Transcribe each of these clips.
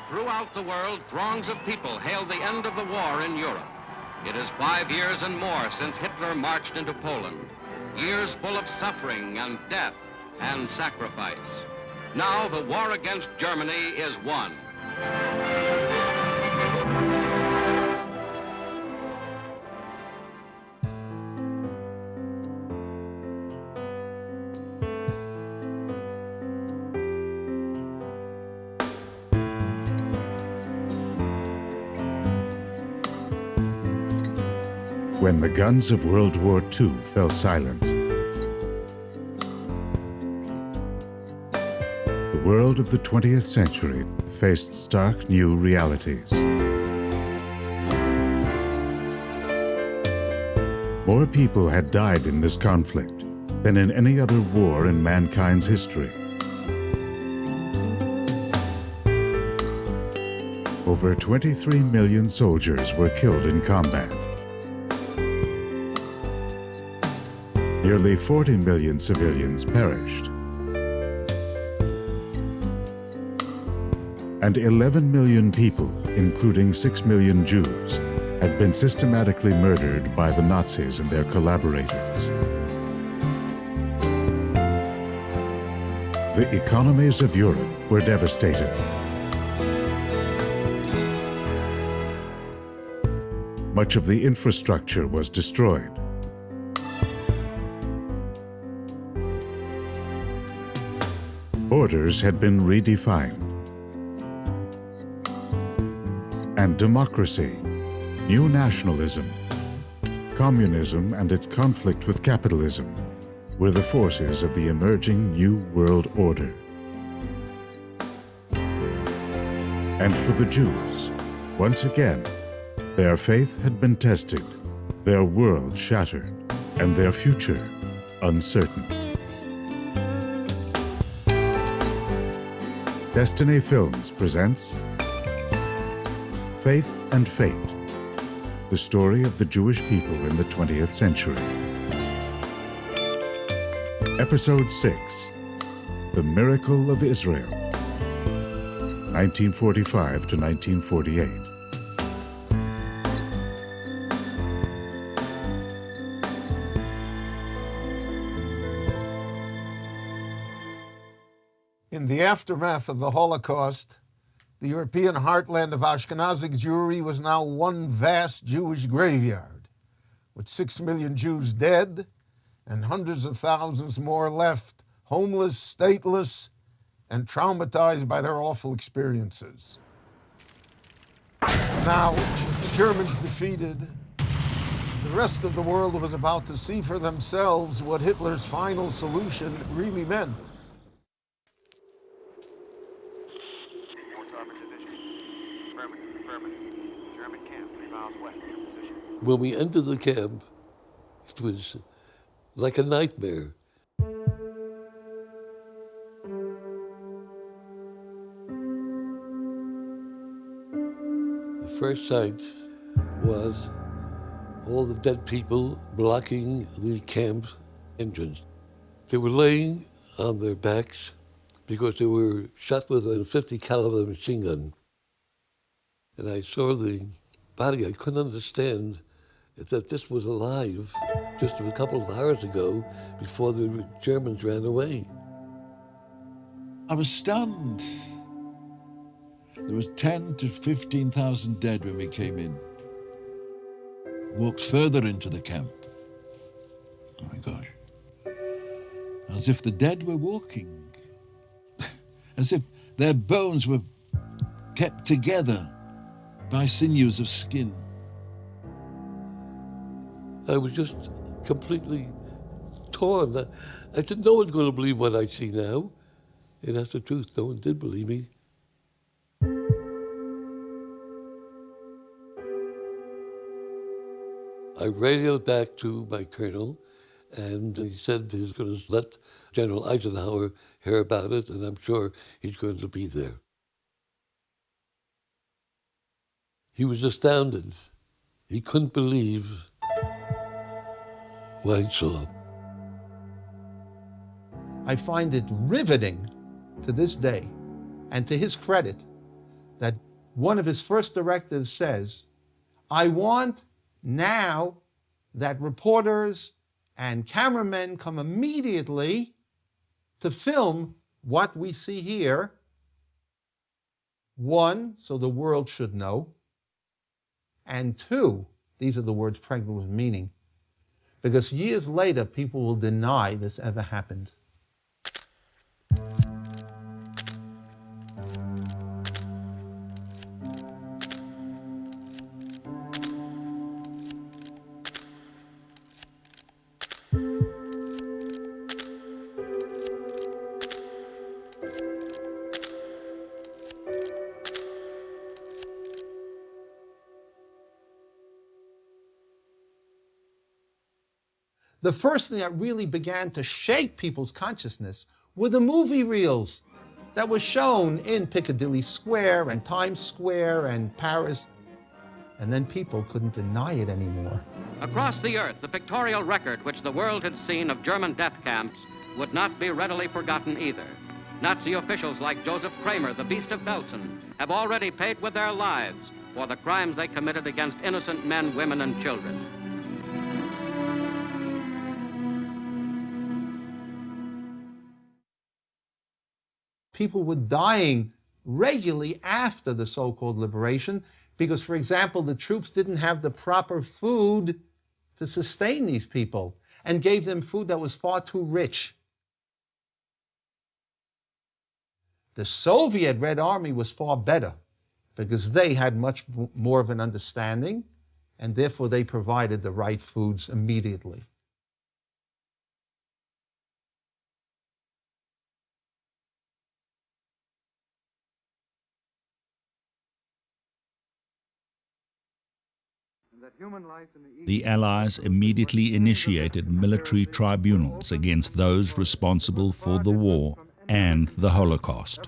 Throughout the world, throngs of people hailed the end of the war in Europe. It is 5 years and more since Hitler marched into Poland. Years full of suffering and death and sacrifice. Now the war against Germany is won. When the guns of World War II fell silent, the world of the 20th century faced stark new realities. More people had died in this conflict than in any other war in mankind's history. Over 23 million soldiers were killed in combat. Nearly 40 million civilians perished. And 11 million people, including 6 million Jews, had been systematically murdered by the Nazis and their collaborators. The economies of Europe were devastated. Much of the infrastructure was destroyed. Borders had been redefined. And democracy, new nationalism, communism and its conflict with capitalism were the forces of the emerging New World Order. And for the Jews, once again, their faith had been tested, their world shattered, and their future uncertain. Destiny Films presents Faith and Fate, the story of the Jewish people in the 20th century. Episode 6, The Miracle of Israel, 1945 to 1948. In the aftermath of the Holocaust, the European heartland of Ashkenazic Jewry was now one vast Jewish graveyard, with 6 million Jews dead and hundreds of thousands more left homeless, stateless, and traumatized by their awful experiences. Now, with the Germans defeated, the rest of the world was about to see for themselves what Hitler's final solution really meant. When we entered the camp, it was like a nightmare. The first sight was all the dead people blocking the camp entrance. They were laying on their backs because they were shot with a 50 caliber machine gun. And I saw the body. I couldn't understand that this was alive just a couple of hours ago before the Germans ran away. I was stunned. There was 10 to 15,000 dead when we came in. Walked further into the camp. Oh my gosh. As if the dead were walking. As if their bones were kept together by sinews of skin. I was just completely torn. I said, no one's going to believe what I see now. And that's the truth. No one did believe me. I radioed back to my colonel, and he said he was going to let General Eisenhower hear about it, and I'm sure he's going to be there. He was astounded. He couldn't believe what he saw. I find it riveting to this day, and to his credit, that one of his first directives says, I want now that reporters and cameramen come immediately to film what we see here. One, so the world should know. And two, these are the words pregnant with meaning, because years later people will deny this ever happened. The first thing that really began to shake people's consciousness were the movie reels that were shown in Piccadilly Square and Times Square and Paris. And then people couldn't deny it anymore. Across the earth, the pictorial record which the world had seen of German death camps would not be readily forgotten either. Nazi officials like Joseph Kramer, the Beast of Belsen, have already paid with their lives for the crimes they committed against innocent men, women, and children. People were dying regularly after the so-called liberation because, for example, the troops didn't have the proper food to sustain these people and gave them food that was far too rich. The Soviet Red Army was far better because they had much more of an understanding, and therefore they provided the right foods immediately. The Allies immediately initiated military tribunals against those responsible for the war and the Holocaust.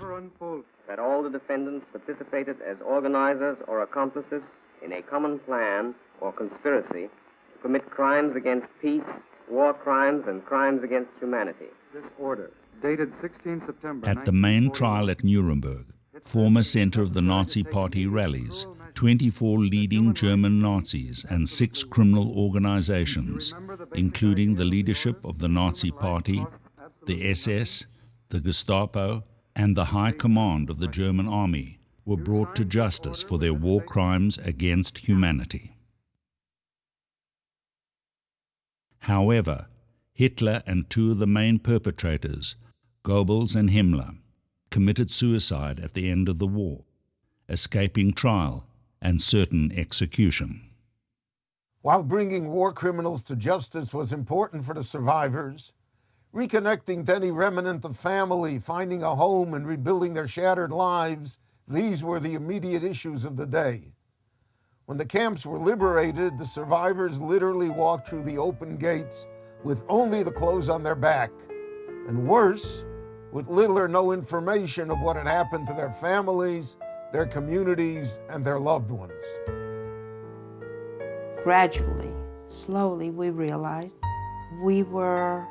That all the defendants participated as organizers or accomplices in a common plan or conspiracy to commit crimes against peace, war crimes, and crimes against humanity. This order, dated 16 September... At the main trial at Nuremberg, former center of the Nazi Party rallies, 24 leading German Nazis and 6 criminal organizations, including the leadership of the Nazi Party, the SS, the Gestapo, and the High Command of the German Army, were brought to justice for their war crimes against humanity. However, Hitler and 2 of the main perpetrators, Goebbels and Himmler, committed suicide at the end of the war, escaping trial and certain execution. While bringing war criminals to justice was important for the survivors, reconnecting to any remnant of family, finding a home and rebuilding their shattered lives, these were the immediate issues of the day. When the camps were liberated, the survivors literally walked through the open gates with only the clothes on their back, and worse, with little or no information of what had happened to their families, their communities, and their loved ones. Gradually, slowly, we realized we were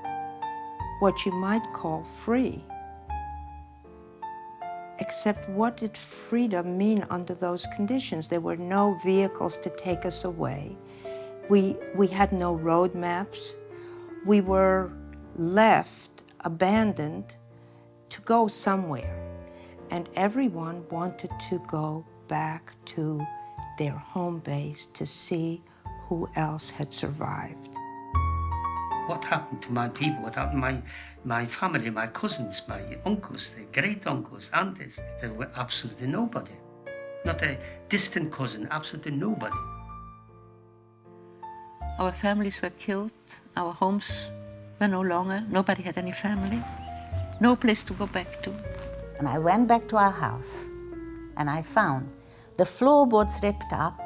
what you might call free. Except what did freedom mean under those conditions? There were no vehicles to take us away. We had no road maps. We were left, abandoned, to go somewhere. And everyone wanted to go back to their home base to see who else had survived. What happened to my people? What happened to my family, my cousins, my uncles, the great-uncles, aunties? There were absolutely nobody. Not a distant cousin, absolutely nobody. Our families were killed. Our homes were no longer. Nobody had any family. No place to go back to. And I went back to our house, and I found the floorboards ripped up,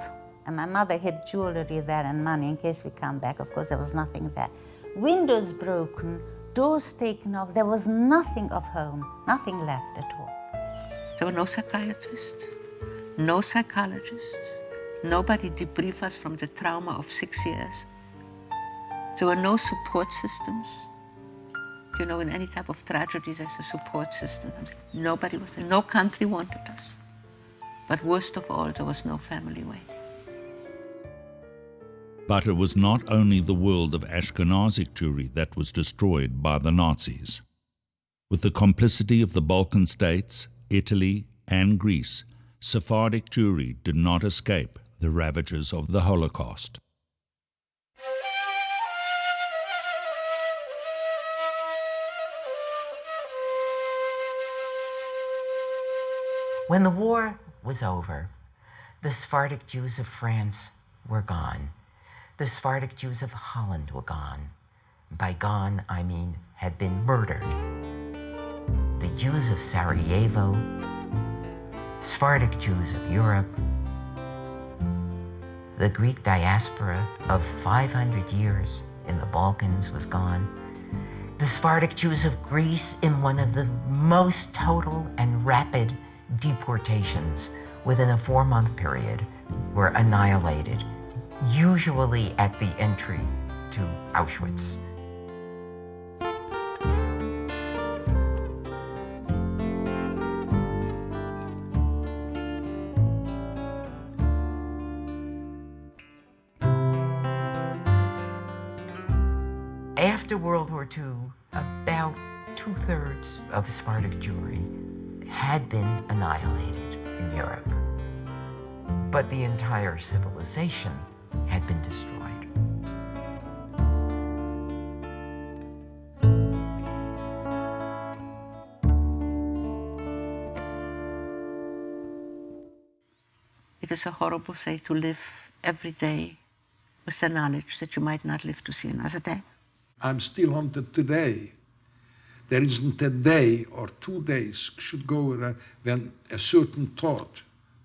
and my mother hid jewelry there and money in case we come back. Of course, there was nothing there. Windows broken, doors taken off. There was nothing of home, nothing left at all. There were no psychiatrists, no psychologists. Nobody debriefed us from the trauma of 6 years. There were no support systems. You know, in any type of tragedy, there's a support system. Nobody was there. No country wanted us. But worst of all, there was no family waiting. But it was not only the world of Ashkenazic Jewry that was destroyed by the Nazis. With the complicity of the Balkan states, Italy, and Greece, Sephardic Jewry did not escape the ravages of the Holocaust. When the war was over, the Sephardic Jews of France were gone. The Sephardic Jews of Holland were gone. By gone, I mean had been murdered. The Jews of Sarajevo, Sephardic Jews of Europe, the Greek diaspora of 500 years in the Balkans was gone. The Sephardic Jews of Greece, in one of the most total and rapid deportations within a 4-month period, were annihilated, usually at the entry to Auschwitz. After World War II, about 2/3 of Sephardic Jewry had been annihilated in Europe. But the entire civilization had been destroyed. It is a horrible thing to live every day with the knowledge that you might not live to see another day. I'm still haunted today. There isn't a day or 2 days should go when a certain thought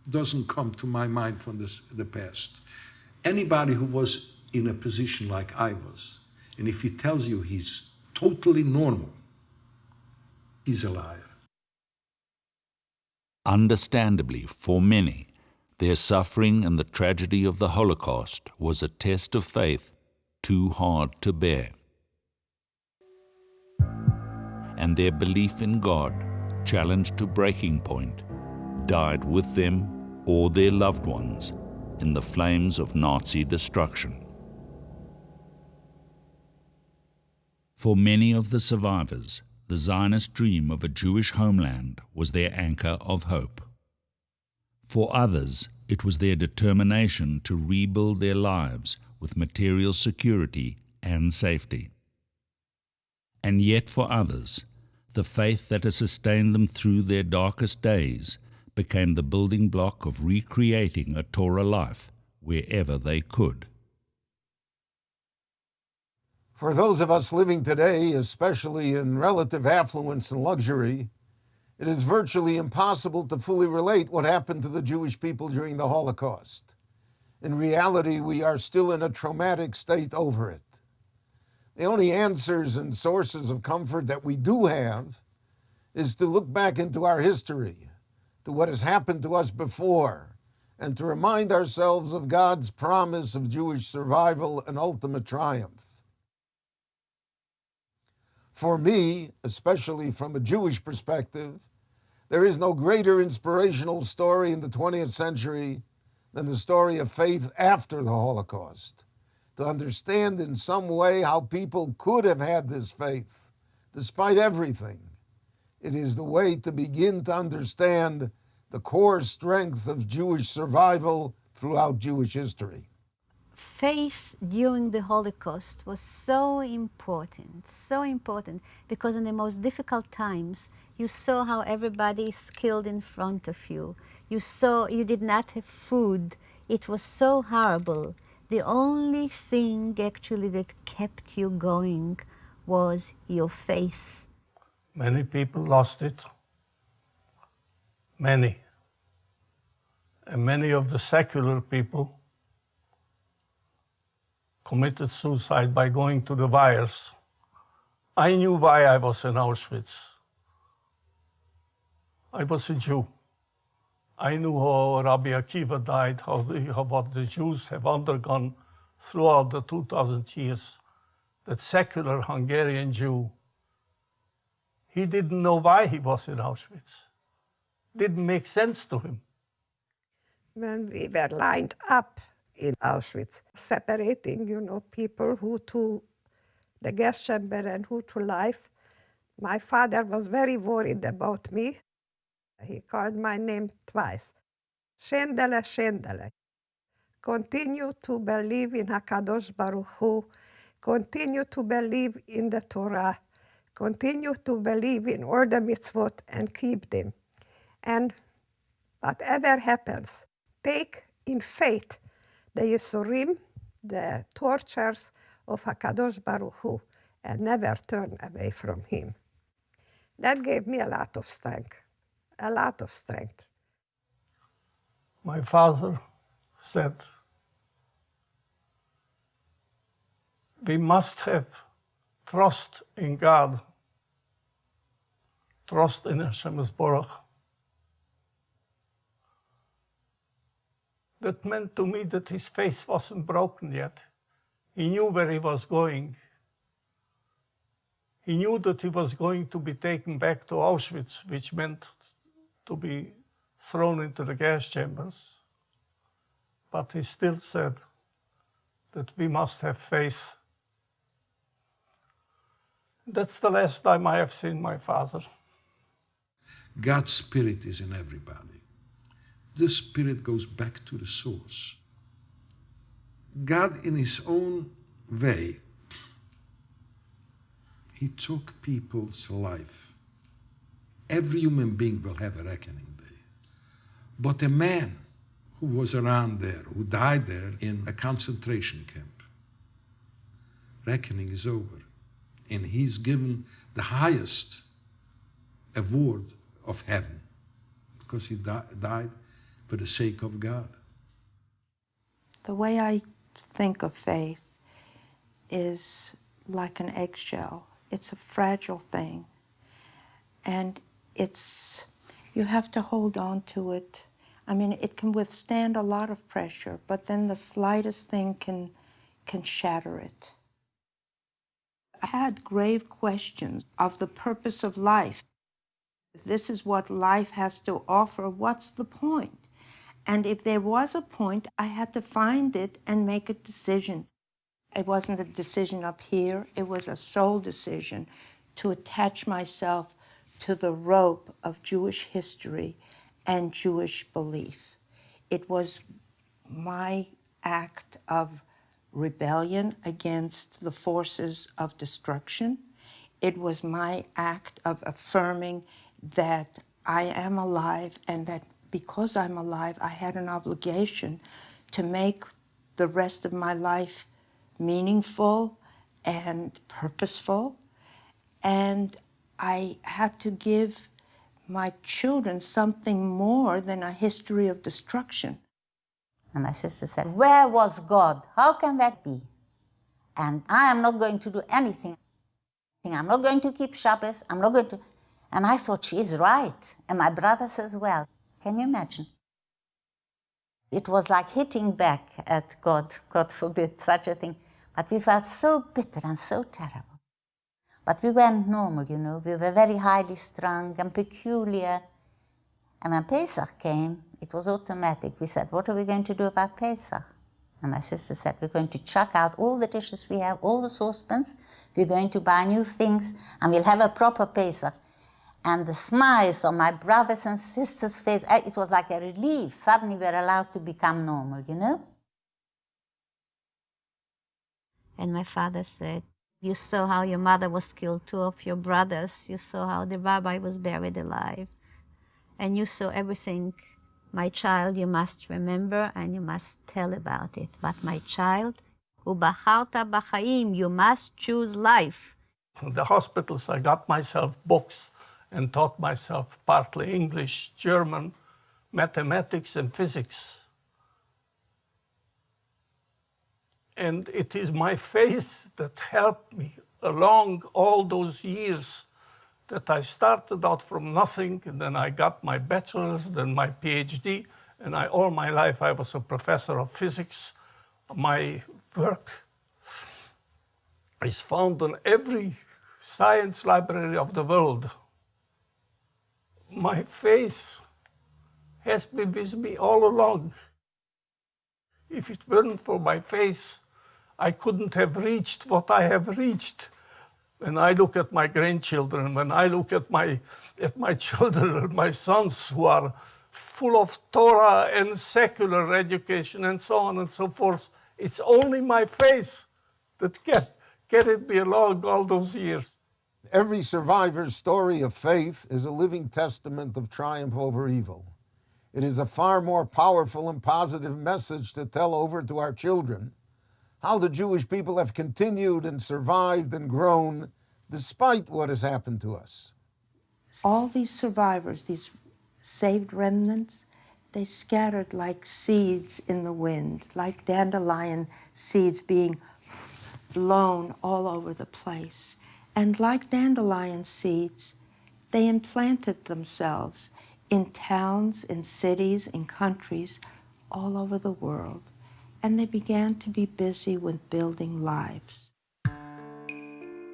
doesn't come to my mind from the past. Anybody who was in a position like I was, and if he tells you he's totally normal, he's a liar. Understandably, for many, their suffering and the tragedy of the Holocaust was a test of faith too hard to bear. And their belief in God, challenged to breaking point, died with them or their loved ones in the flames of Nazi destruction. For many of the survivors, the Zionist dream of a Jewish homeland was their anchor of hope. For others, it was their determination to rebuild their lives with material security and safety. And yet for others, the faith that has sustained them through their darkest days became the building block of recreating a Torah life wherever they could. For those of us living today, especially in relative affluence and luxury, it is virtually impossible to fully relate what happened to the Jewish people during the Holocaust. In reality, we are still in a traumatic state over it. The only answers and sources of comfort that we do have is to look back into our history, to what has happened to us before, and to remind ourselves of God's promise of Jewish survival and ultimate triumph. For me, especially from a Jewish perspective, there is no greater inspirational story in the 20th century than the story of faith after the Holocaust. To understand in some way how people could have had this faith, despite everything. It is the way to begin to understand the core strength of Jewish survival throughout Jewish history. Faith during the Holocaust was so important, because in the most difficult times, you saw how everybody is killed in front of you. You saw you did not have food. It was so horrible. The only thing actually that kept you going was your faith. Many people lost it. Many. And many of the secular people committed suicide by going to the fires. I knew why I was in Auschwitz. I was a Jew. I knew how Rabbi Akiva died, what the Jews have undergone throughout the 2,000 years. that secular Hungarian Jew, he didn't know why he was in Auschwitz. Didn't make sense to him. When we were lined up in Auschwitz, separating, people who to the gas chamber and who to life, my father was very worried about me. He called my name twice. Shendele, Shendele. Continue to believe in HaKadosh Baruch Hu. Continue to believe in the Torah. Continue to believe in all the mitzvot and keep them. And whatever happens, take in faith the Yisurim, the tortures of HaKadosh Baruch Hu, and never turn away from him. That gave me a lot of strength, a lot of strength. My father said, we must have trust in God, trust in Hashem Yisborach. That meant to me that his faith wasn't broken yet. He knew where he was going. He knew that he was going to be taken back to Auschwitz, which meant to be thrown into the gas chambers. But he still said that we must have faith. That's the last time I have seen my father. God's spirit is in everybody. This spirit goes back to the source. God, in his own way, he took people's life. Every human being will have a reckoning day. But a man who was around there, who died there in a concentration camp, reckoning is over. And he's given the highest award of heaven because he died for the sake of God. The way I think of faith is like an eggshell. It's a fragile thing. And you have to hold on to it. I mean, it can withstand a lot of pressure, but then the slightest thing can shatter it. I had grave questions of the purpose of life. If this is what life has to offer, what's the point? And if there was a point, I had to find it and make a decision. It wasn't a decision up here, it was a soul decision to attach myself to the rope of Jewish history and Jewish belief. It was my act of rebellion against the forces of destruction. It was my act of affirming that I am alive and that because I'm alive, I had an obligation to make the rest of my life meaningful and purposeful. And I had to give my children something more than a history of destruction. And my sister said, where was God? How can that be? And I am not going to do anything. I'm not going to keep Shabbos. I'm not going to. And I thought, she is right. And my brother says, well, can you imagine? It was like hitting back at God. God forbid such a thing. But we felt so bitter and so terrible. But we weren't normal, you know. We were very highly strung and peculiar. And when Pesach came, it was automatic. We said, what are we going to do about Pesach? And my sister said, we're going to chuck out all the dishes we have, all the saucepans. We're going to buy new things, and we'll have a proper Pesach. And the smiles on my brothers and sisters' face, it was like a relief. Suddenly we're allowed to become normal, you know? And my father said, you saw how your mother was killed, 2 of your brothers. You saw how the rabbi was buried alive. And you saw everything. My child, you must remember and you must tell about it. But my child, ubacharta b'chaim, you must choose life. In the hospitals, I got myself books and taught myself partly English, German, mathematics, and physics. And it is my faith that helped me along all those years that I started out from nothing, and then I got my bachelor's, then my PhD, and all my life I was a professor of physics. My work is found in every science library of the world. My face has been with me all along. If it weren't for my face, I couldn't have reached what I have reached. When I look at my grandchildren, when I look at my children, my sons who are full of Torah and secular education and so on and so forth, it's only my face that carried me along all those years. Every survivor's story of faith is a living testament of triumph over evil. It is a far more powerful and positive message to tell over to our children how the Jewish people have continued and survived and grown despite what has happened to us. All these survivors, these saved remnants, they scattered like seeds in the wind, like dandelion seeds being blown all over the place. And like dandelion seeds, they implanted themselves in towns, in cities, in countries all over the world. And they began to be busy with building lives.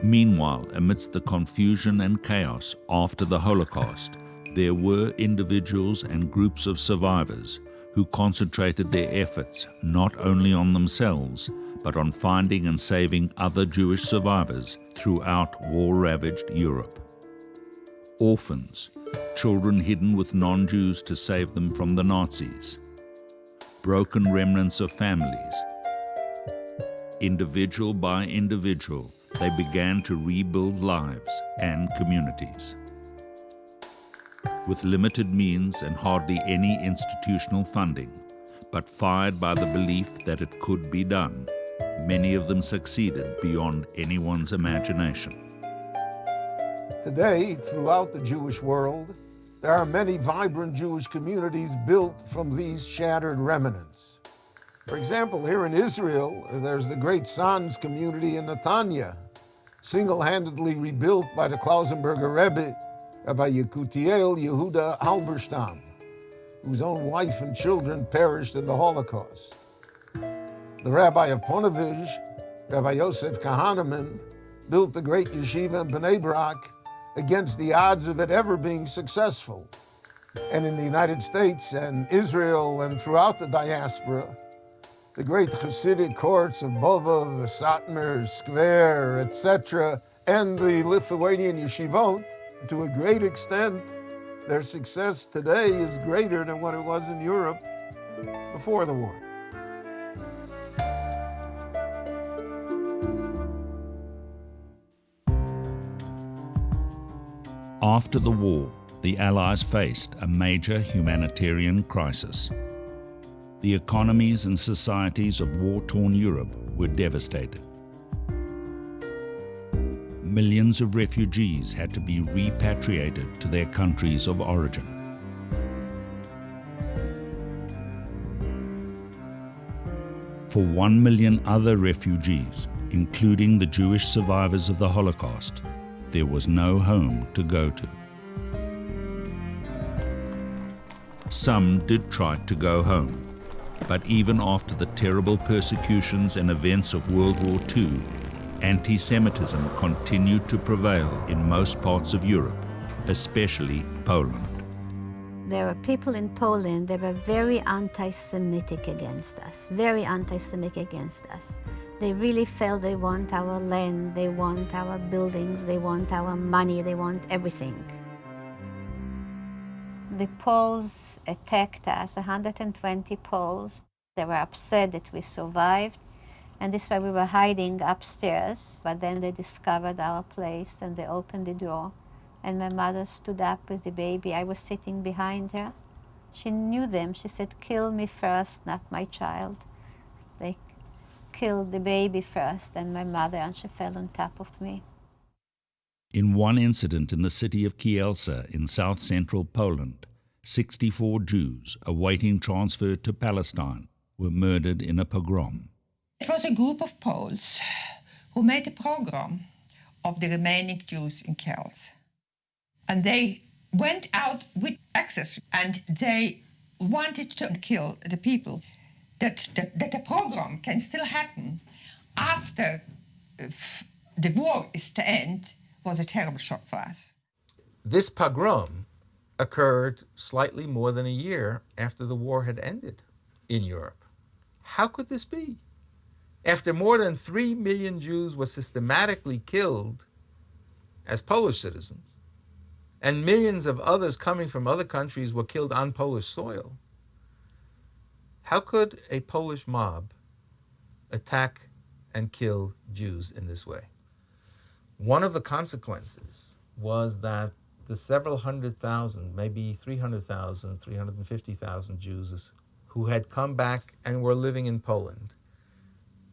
Meanwhile, amidst the confusion and chaos after the Holocaust, there were individuals and groups of survivors who concentrated their efforts not only on themselves, but on finding and saving other Jewish survivors throughout war-ravaged Europe. Orphans, children hidden with non-Jews to save them from the Nazis, broken remnants of families. Individual by individual, they began to rebuild lives and communities. With limited means and hardly any institutional funding, but fired by the belief that it could be done, many of them succeeded beyond anyone's imagination. Today, throughout the Jewish world, there are many vibrant Jewish communities built from these shattered remnants. For example, here in Israel, there's the great Sanz community in Netanya, single-handedly rebuilt by the Klausenberger Rebbe, Rabbi Yekutiel Yehuda Halberstam, whose own wife and children perished in the Holocaust. The Rabbi of Ponevezh, Rabbi Yosef Kahaneman, built the great yeshiva in Bnei Brak against the odds of it ever being successful. And in the United States and Israel and throughout the diaspora, the great Hasidic courts of Bovov, Satmar, Skver, etc., and the Lithuanian yeshivot, to a great extent, their success today is greater than what it was in Europe before the war. After the war, the Allies faced a major humanitarian crisis. The economies and societies of war-torn Europe were devastated. Millions of refugees had to be repatriated to their countries of origin. For 1 million other refugees, including the Jewish survivors of the Holocaust, there was no home to go to. Some did try to go home, but even after the terrible persecutions and events of World War II, anti-Semitism continued to prevail in most parts of Europe, especially Poland. There were people in Poland that were very anti-Semitic against us, very anti-Semitic against us. They really felt they want our land, they want our buildings, they want our money, they want everything. The Poles attacked us, 120 Poles. They were upset that we survived, and this is why we were hiding upstairs. But then they discovered our place and they opened the door. And my mother stood up with the baby. I was sitting behind her. She knew them. She said, "Kill me first, not my child." They killed the baby first and my mother, and she fell on top of me. In one incident in the city of Kielce in south-central Poland, 64 Jews awaiting transfer to Palestine were murdered in a pogrom. It was a group of Poles who made a pogrom of the remaining Jews in Kielce. And they went out with axes and they wanted to kill the people. That a pogrom can still happen after the war is to end was a terrible shock for us. This pogrom occurred slightly more than a year after the war had ended in Europe. How could this be? After more than 3 million Jews were systematically killed as Polish citizens, and millions of others coming from other countries were killed on Polish soil, how could a Polish mob attack and kill Jews in this way? One of the consequences was that the several hundred thousand, maybe 300,000, 350,000 Jews who had come back and were living in Poland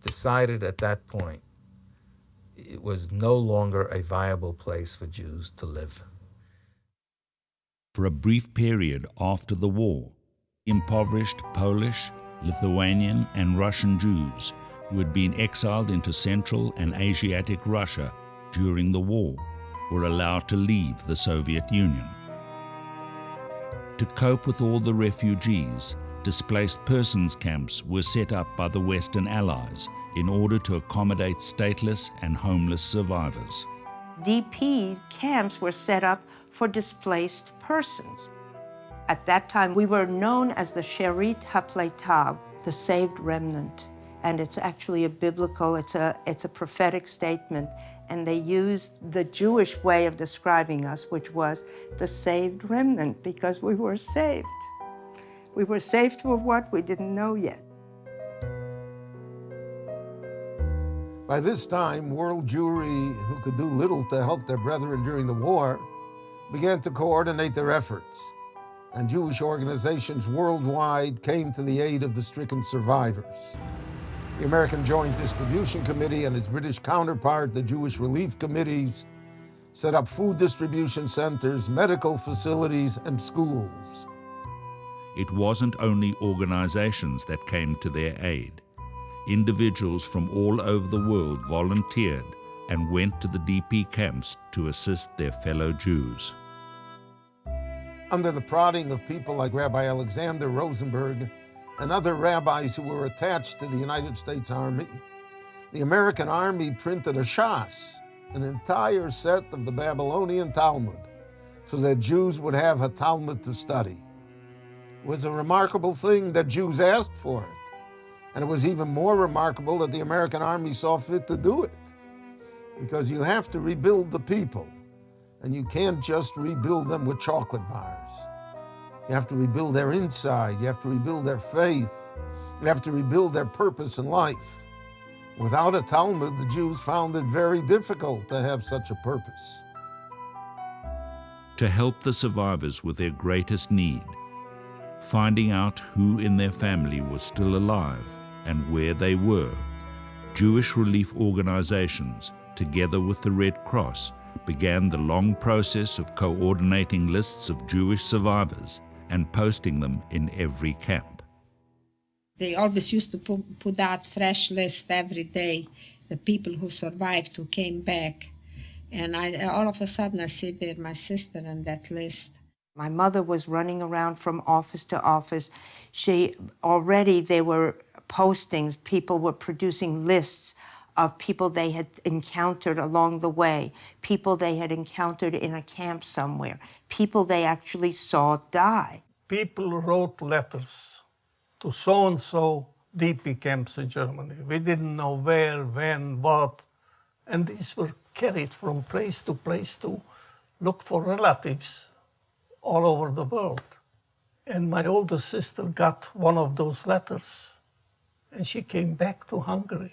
decided at that point it was no longer a viable place for Jews to live. For a brief period after the war, impoverished Polish, Lithuanian, and Russian Jews who had been exiled into Central and Asiatic Russia during the war were allowed to leave the Soviet Union. To cope with all the refugees, displaced persons camps were set up by the Western Allies in order to accommodate stateless and homeless survivors. DP camps were set up for displaced persons. At that time, we were known as the Sherit HaPleitav, the saved remnant. And it's actually a biblical, it's a prophetic statement. And they used the Jewish way of describing us, which was the saved remnant, because we were saved. We were saved for what we didn't know yet. By this time, world Jewry, who could do little to help their brethren during the war, began to coordinate their efforts. And Jewish organizations worldwide came to the aid of the stricken survivors. The American Joint Distribution Committee and its British counterpart, the Jewish Relief Committees, set up food distribution centers, medical facilities, and schools. It wasn't only organizations that came to their aid. Individuals from all over the world volunteered and went to the DP camps to assist their fellow Jews. Under the prodding of people like Rabbi Alexander Rosenberg and other rabbis who were attached to the United States Army, the American Army printed a Shas, an entire set of the Babylonian Talmud, so that Jews would have a Talmud to study. It was a remarkable thing that Jews asked for it. And it was even more remarkable that the American Army saw fit to do it. Because you have to rebuild the people, and you can't just rebuild them with chocolate bars. You have to rebuild their inside, you have to rebuild their faith, you have to rebuild their purpose in life. Without a Talmud, the Jews found it very difficult to have such a purpose. To help the survivors with their greatest need, finding out who in their family was still alive and where they were, Jewish relief organizations, together with the Red Cross, began the long process of coordinating lists of Jewish survivors and posting them in every camp. They always used to put out fresh list every day, the people who survived, who came back. And all of a sudden I see there my sister on that list. My mother was running around from office to office. There were postings, people were producing lists of people they had encountered along the way, people they had encountered in a camp somewhere, people they actually saw die. People wrote letters to so-and-so DP camps in Germany. We didn't know where, when, what. And these were carried from place to look for relatives all over the world. And my older sister got one of those letters, and she came back to Hungary.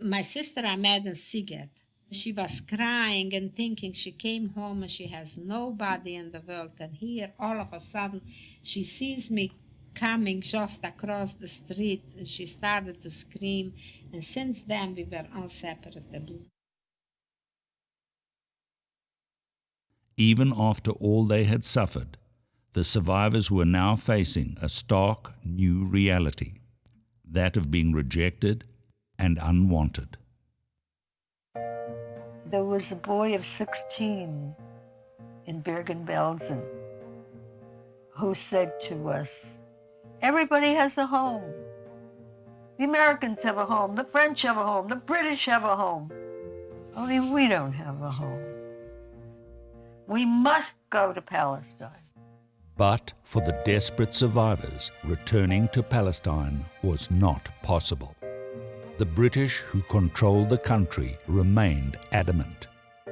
My sister I met in Siget. She was crying and thinking she came home and she has nobody in the world. And here, all of a sudden, she sees me coming just across the street, and she started to scream. And since then, we were inseparable. Even after all they had suffered, the survivors were now facing a stark new reality, that of being rejected and unwanted. There was a boy of 16 in Bergen-Belsen who said to us, "Everybody has a home. The Americans have a home, the French have a home, the British have a home. Only we don't have a home. We must go to Palestine. But for the desperate survivors, returning to Palestine was not possible. The British, who controlled the country, remained adamant.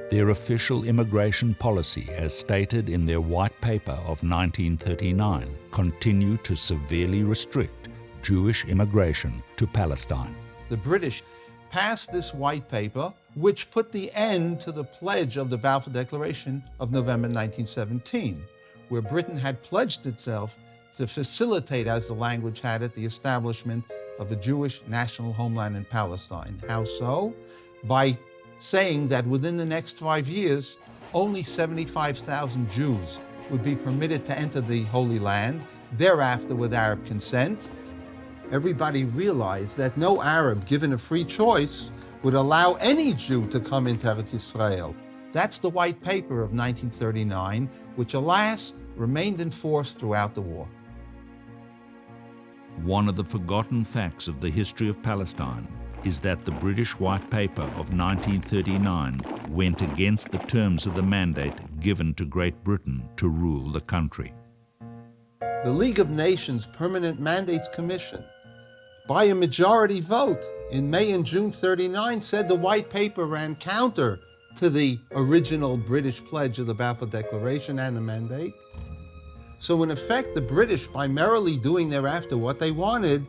Their official immigration policy, as stated in their White Paper of 1939, continued to severely restrict Jewish immigration to Palestine. The British passed this White Paper, which put the end to the pledge of the Balfour Declaration of November 1917, where Britain had pledged itself to facilitate, as the language had it, the establishment of a Jewish national homeland in Palestine. How so? By saying that within the next 5 years, only 75,000 Jews would be permitted to enter the Holy Land, thereafter with Arab consent. Everybody realized that no Arab, given a free choice, would allow any Jew to come into Eretz Israel. That's the White Paper of 1939, which, alas, remained in force throughout the war. One of the forgotten facts of the history of Palestine is that the British White Paper of 1939 went against the terms of the mandate given to Great Britain to rule the country. The League of Nations Permanent Mandates Commission, by a majority vote in May and June 39, said the White Paper ran counter to the original British pledge of the Balfour Declaration and the mandate. So in effect, the British, by merrily doing thereafter what they wanted,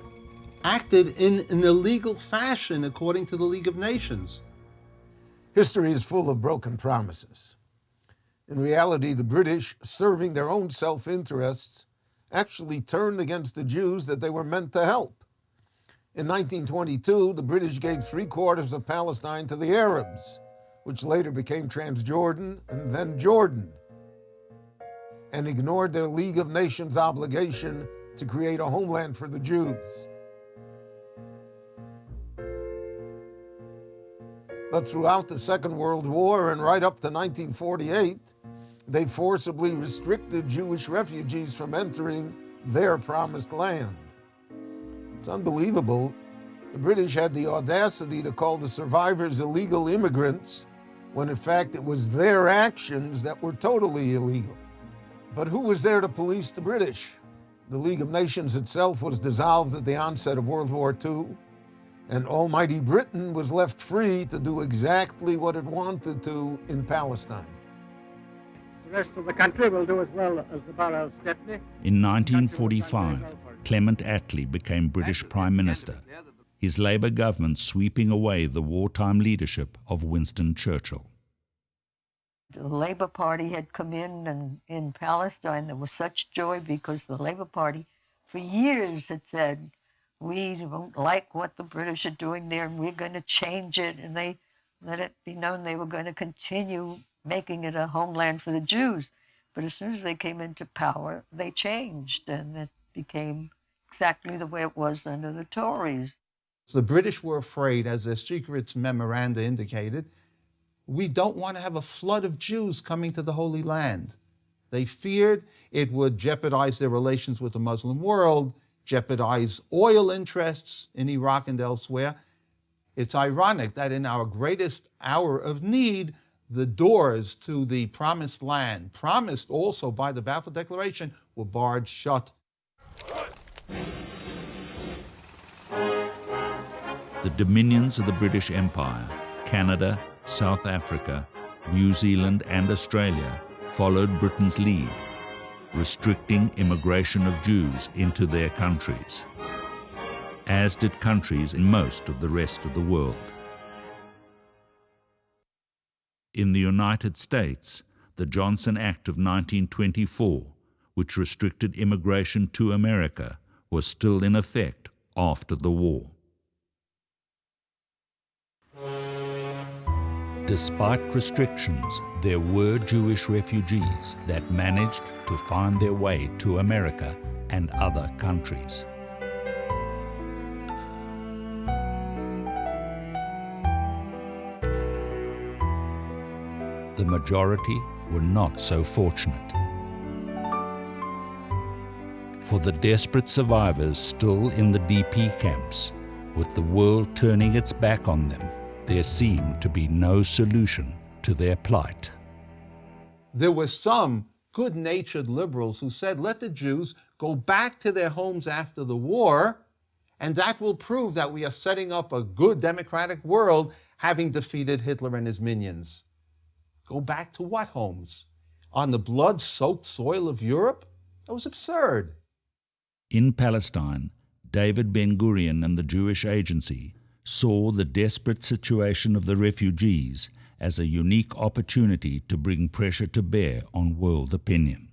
acted in an illegal fashion according to the League of Nations. History is full of broken promises. In reality, the British, serving their own self-interests, actually turned against the Jews that they were meant to help. In 1922, the British gave 3/4 of Palestine to the Arabs, which later became Transjordan and then Jordan, and ignored their League of Nations obligation to create a homeland for the Jews. But throughout the Second World War and right up to 1948, they forcibly restricted Jewish refugees from entering their promised land. It's unbelievable. The British had the audacity to call the survivors illegal immigrants, when in fact it was their actions that were totally illegal. But who was there to police the British? The League of Nations itself was dissolved at the onset of World War II, and almighty Britain was left free to do exactly what it wanted to in Palestine. The rest of the country will do as well as the borough of Stepney. In 1945, Clement Attlee became British Prime Minister, his Labour government sweeping away the wartime leadership of Winston Churchill. The Labour Party had come in, and in Palestine there was such joy because the Labour Party for years had said, we don't like what the British are doing there and we're going to change it, and they let it be known they were going to continue making it a homeland for the Jews. But as soon as they came into power, they changed, and it became exactly the way it was under the Tories. The British were afraid, as their secret memoranda indicated, we don't want to have a flood of Jews coming to the Holy Land. They feared it would jeopardize their relations with the Muslim world, jeopardize oil interests in Iraq and elsewhere. It's ironic that in our greatest hour of need, the doors to the promised land, promised also by the Balfour Declaration, were barred shut. The dominions of the British Empire, Canada, South Africa, New Zealand and Australia followed Britain's lead, restricting immigration of Jews into their countries, as did countries in most of the rest of the world. In the United States, the Johnson Act of 1924, which restricted immigration to America, was still in effect after the war. Despite restrictions, there were Jewish refugees that managed to find their way to America and other countries. The majority were not so fortunate. For the desperate survivors still in the DP camps, with the world turning its back on them, there seemed to be no solution to their plight. There were some good-natured liberals who said, let the Jews go back to their homes after the war, and that will prove that we are setting up a good democratic world, having defeated Hitler and his minions. Go back to what homes? On the blood-soaked soil of Europe? That was absurd. In Palestine, David Ben-Gurion and the Jewish Agency saw the desperate situation of the refugees as a unique opportunity to bring pressure to bear on world opinion.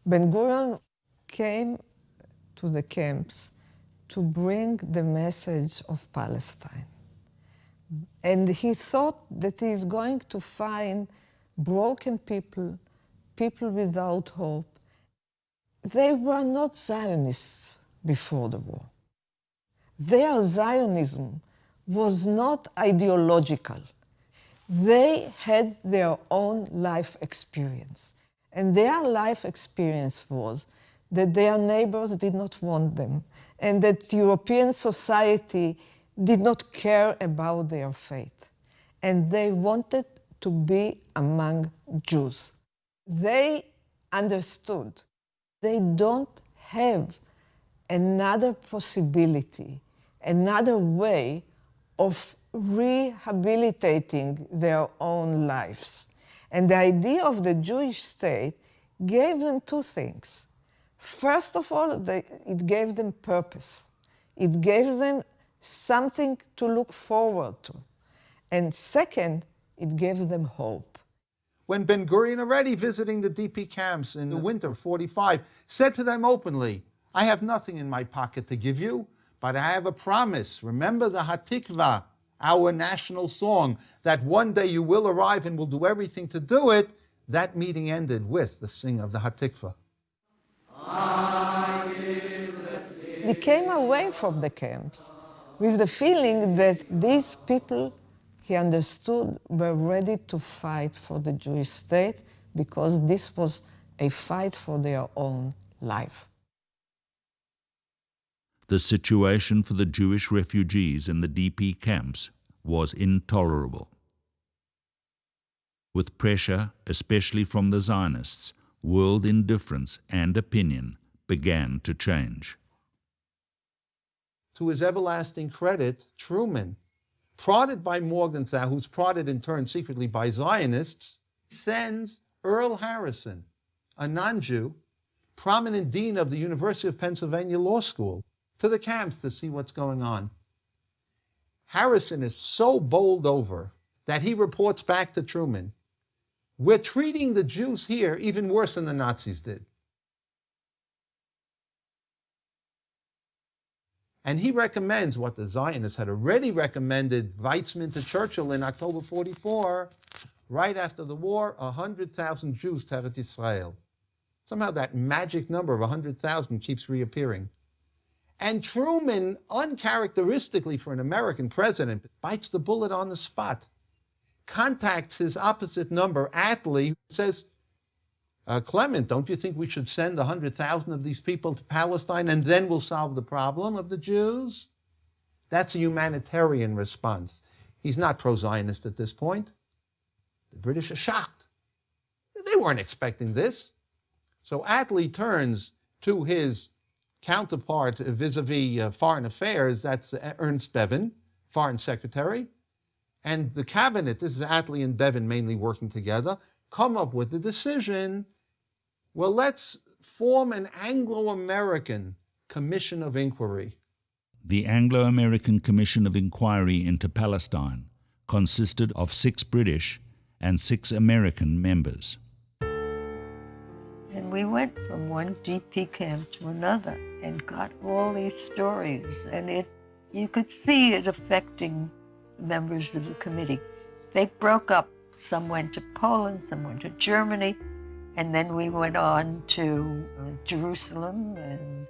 Ben-Gurion came to the camps to bring the message of Palestine. And he thought that he is going to find broken people, people without hope. They were not Zionists before the war. Their Zionism was not ideological. They had their own life experience. And their life experience was that their neighbors did not want them, and that European society did not care about their fate. And they wanted to be among Jews. They understood they don't have another possibility, another way of rehabilitating their own lives. And the idea of the Jewish state gave them two things. First of all, it gave them purpose. It gave them something to look forward to. And second, it gave them hope. When Ben-Gurion, already visiting the DP camps in the winter of 45, said to them openly, I have nothing in my pocket to give you, but I have a promise. Remember the Hatikva, our national song, that one day you will arrive and will do everything to do it. That meeting ended with the singing of the Hatikva. He came away from the camps with the feeling that these people, he understood, were ready to fight for the Jewish state because this was a fight for their own life. The situation for the Jewish refugees in the DP camps was intolerable. With pressure, especially from the Zionists, world indifference and opinion began to change. To his everlasting credit, Truman, prodded by Morgenthau, who's prodded in turn secretly by Zionists, sends Earl Harrison, a non-Jew, prominent dean of the University of Pennsylvania Law School, to the camps to see what's going on. Harrison is so bowled over that he reports back to Truman, we're treating the Jews here even worse than the Nazis did. And he recommends what the Zionists had already recommended Weizmann to Churchill in October 44, right after the war, 100,000 Jews to Eretz Israel. Somehow that magic number of 100,000 keeps reappearing. And Truman, uncharacteristically for an American president, bites the bullet on the spot, contacts his opposite number, Attlee, who says, Clement, don't you think we should send 100,000 of these people to Palestine and then we'll solve the problem of the Jews? That's a humanitarian response. He's not pro-Zionist at this point. The British are shocked. They weren't expecting this. So Attlee turns to his counterpart vis-a-vis foreign affairs, that's Ernst Bevin, foreign secretary, and the cabinet, this is Attlee and Bevin mainly working together, come up with the decision, well, let's form an Anglo-American Commission of Inquiry. The Anglo-American Commission of Inquiry into Palestine consisted of 6 British and 6 American members. And we went from one DP camp to another and got all these stories, and you could see it affecting members of the committee. They broke up. Some went to Poland, some went to Germany, and then we went on to Jerusalem, and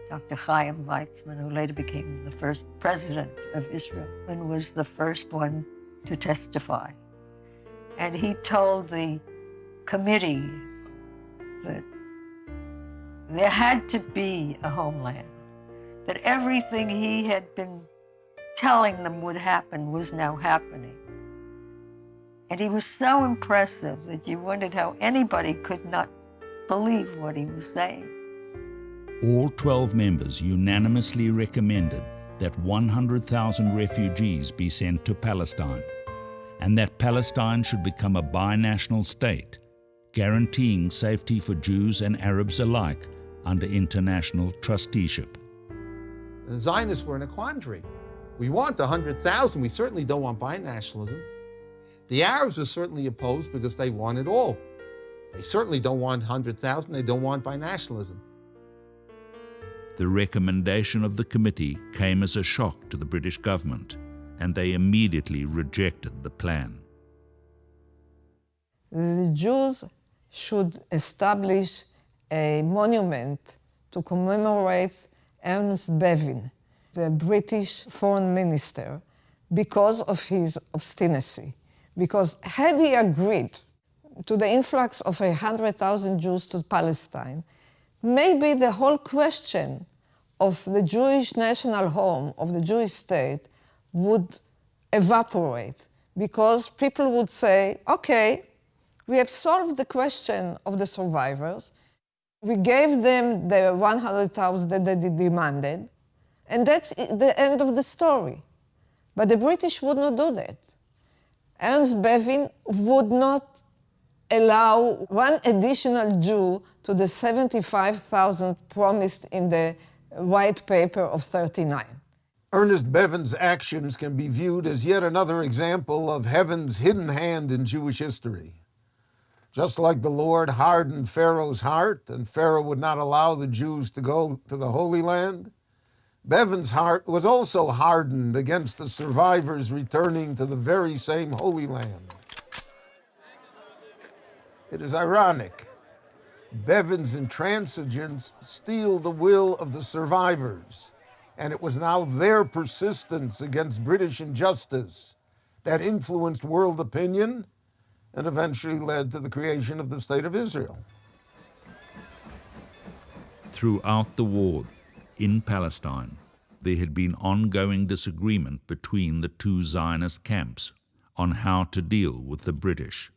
Dr. Chaim Weizmann, who later became the first president of Israel and was the first one to testify. And he told the committee that there had to be a homeland, that everything he had been telling them would happen was now happening. And he was so impressive that you wondered how anybody could not believe what he was saying. All 12 members unanimously recommended that 100,000 refugees be sent to Palestine, and that Palestine should become a binational state, guaranteeing safety for Jews and Arabs alike under international trusteeship. The Zionists were in a quandary. We want 100,000, we certainly don't want binationalism. The Arabs were certainly opposed because they want it all. They certainly don't want 100,000, they don't want binationalism. The recommendation of the committee came as a shock to the British government, and they immediately rejected the plan. The Jews should establish a monument to commemorate Ernest Bevin, the British foreign minister, because of his obstinacy. Because had he agreed to the influx of 100,000 Jews to Palestine, maybe the whole question of the Jewish national home, of the Jewish state, would evaporate, because people would say, okay, we have solved the question of the survivors, we gave them the 100,000 that they demanded, and that's the end of the story. But the British would not do that. Ernst Bevin would not allow one additional Jew to the 75,000 promised in the White Paper of '39. Ernest Bevin's actions can be viewed as yet another example of heaven's hidden hand in Jewish history. Just like the Lord hardened Pharaoh's heart, and Pharaoh would not allow the Jews to go to the Holy Land, Bevin's heart was also hardened against the survivors returning to the very same Holy Land. It is ironic. Bevin's intransigence steeled the will of the survivors, and it was now their persistence against British injustice that influenced world opinion and eventually led to the creation of the State of Israel. Throughout the war in Palestine, there had been ongoing disagreement between the two Zionist camps on how to deal with the British.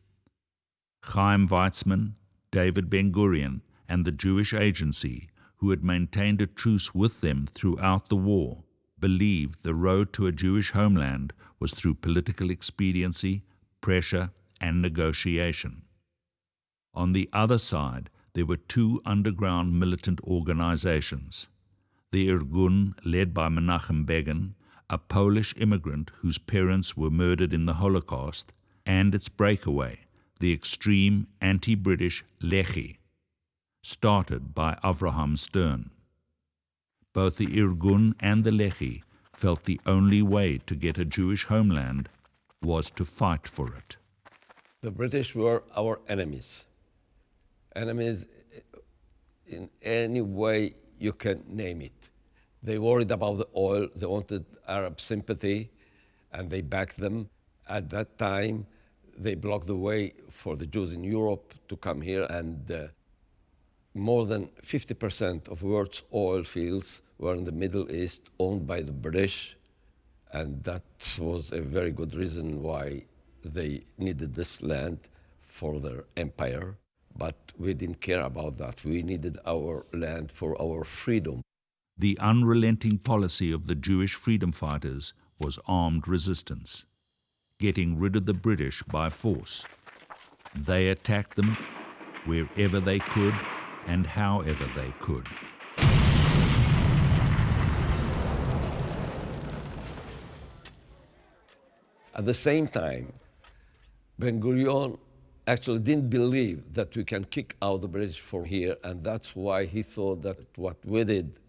Chaim Weizmann, David Ben-Gurion, and the Jewish Agency, who had maintained a truce with them throughout the war, believed the road to a Jewish homeland was through political expediency, pressure, and negotiation. On the other side, there were two underground militant organizations. The Irgun, led by Menachem Begin, a Polish immigrant whose parents were murdered in the Holocaust, and its breakaway, the extreme anti-British Lehi, started by Avraham Stern. Both the Irgun and the Lehi felt the only way to get a Jewish homeland was to fight for it. The British were our enemies. Enemies in any way you can name it. They worried about the oil, they wanted Arab sympathy, and they backed them. At that time, they blocked the way for the Jews in Europe to come here, and more than 50% of world's oil fields were in the Middle East owned by the British, and that was a very good reason why they needed this land for their empire. But we didn't care about that. We needed our land for our freedom. The unrelenting policy of the Jewish freedom fighters was armed resistance, getting rid of the British by force. They attacked them wherever they could and however they could. At the same time, Ben-Gurion actually didn't believe that we can kick out the British from here, and that's why he thought that what we did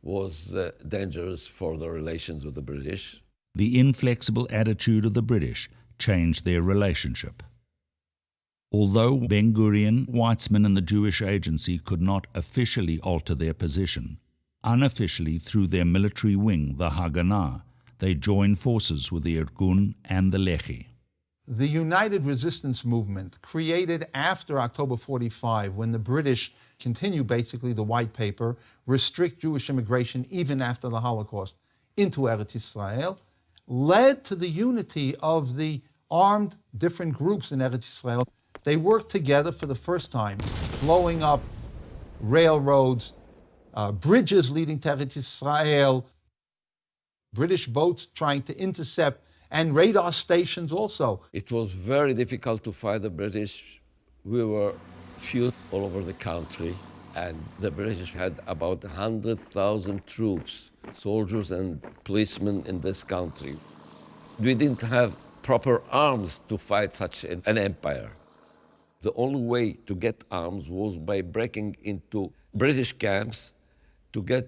was dangerous for the relations with the British. The inflexible attitude of the British changed their relationship. Although Ben-Gurion, Weizmann, and the Jewish Agency could not officially alter their position, unofficially through their military wing, the Haganah, they joined forces with the Irgun and the Lehi. The United Resistance Movement, created after October 45, when the British continue basically the White Paper, restrict Jewish immigration even after the Holocaust, into Eretz Israel, led to the unity of the armed different groups in Eretz Israel. They worked together for the first time, blowing up railroads, bridges leading to Eretz Israel, British boats trying to intercept, and radar stations also. It was very difficult to fight the British. We were few all over the country, and the British had about 100,000 troops, soldiers and policemen in this country. We didn't have proper arms to fight such an empire. The only way to get arms was by breaking into British camps to get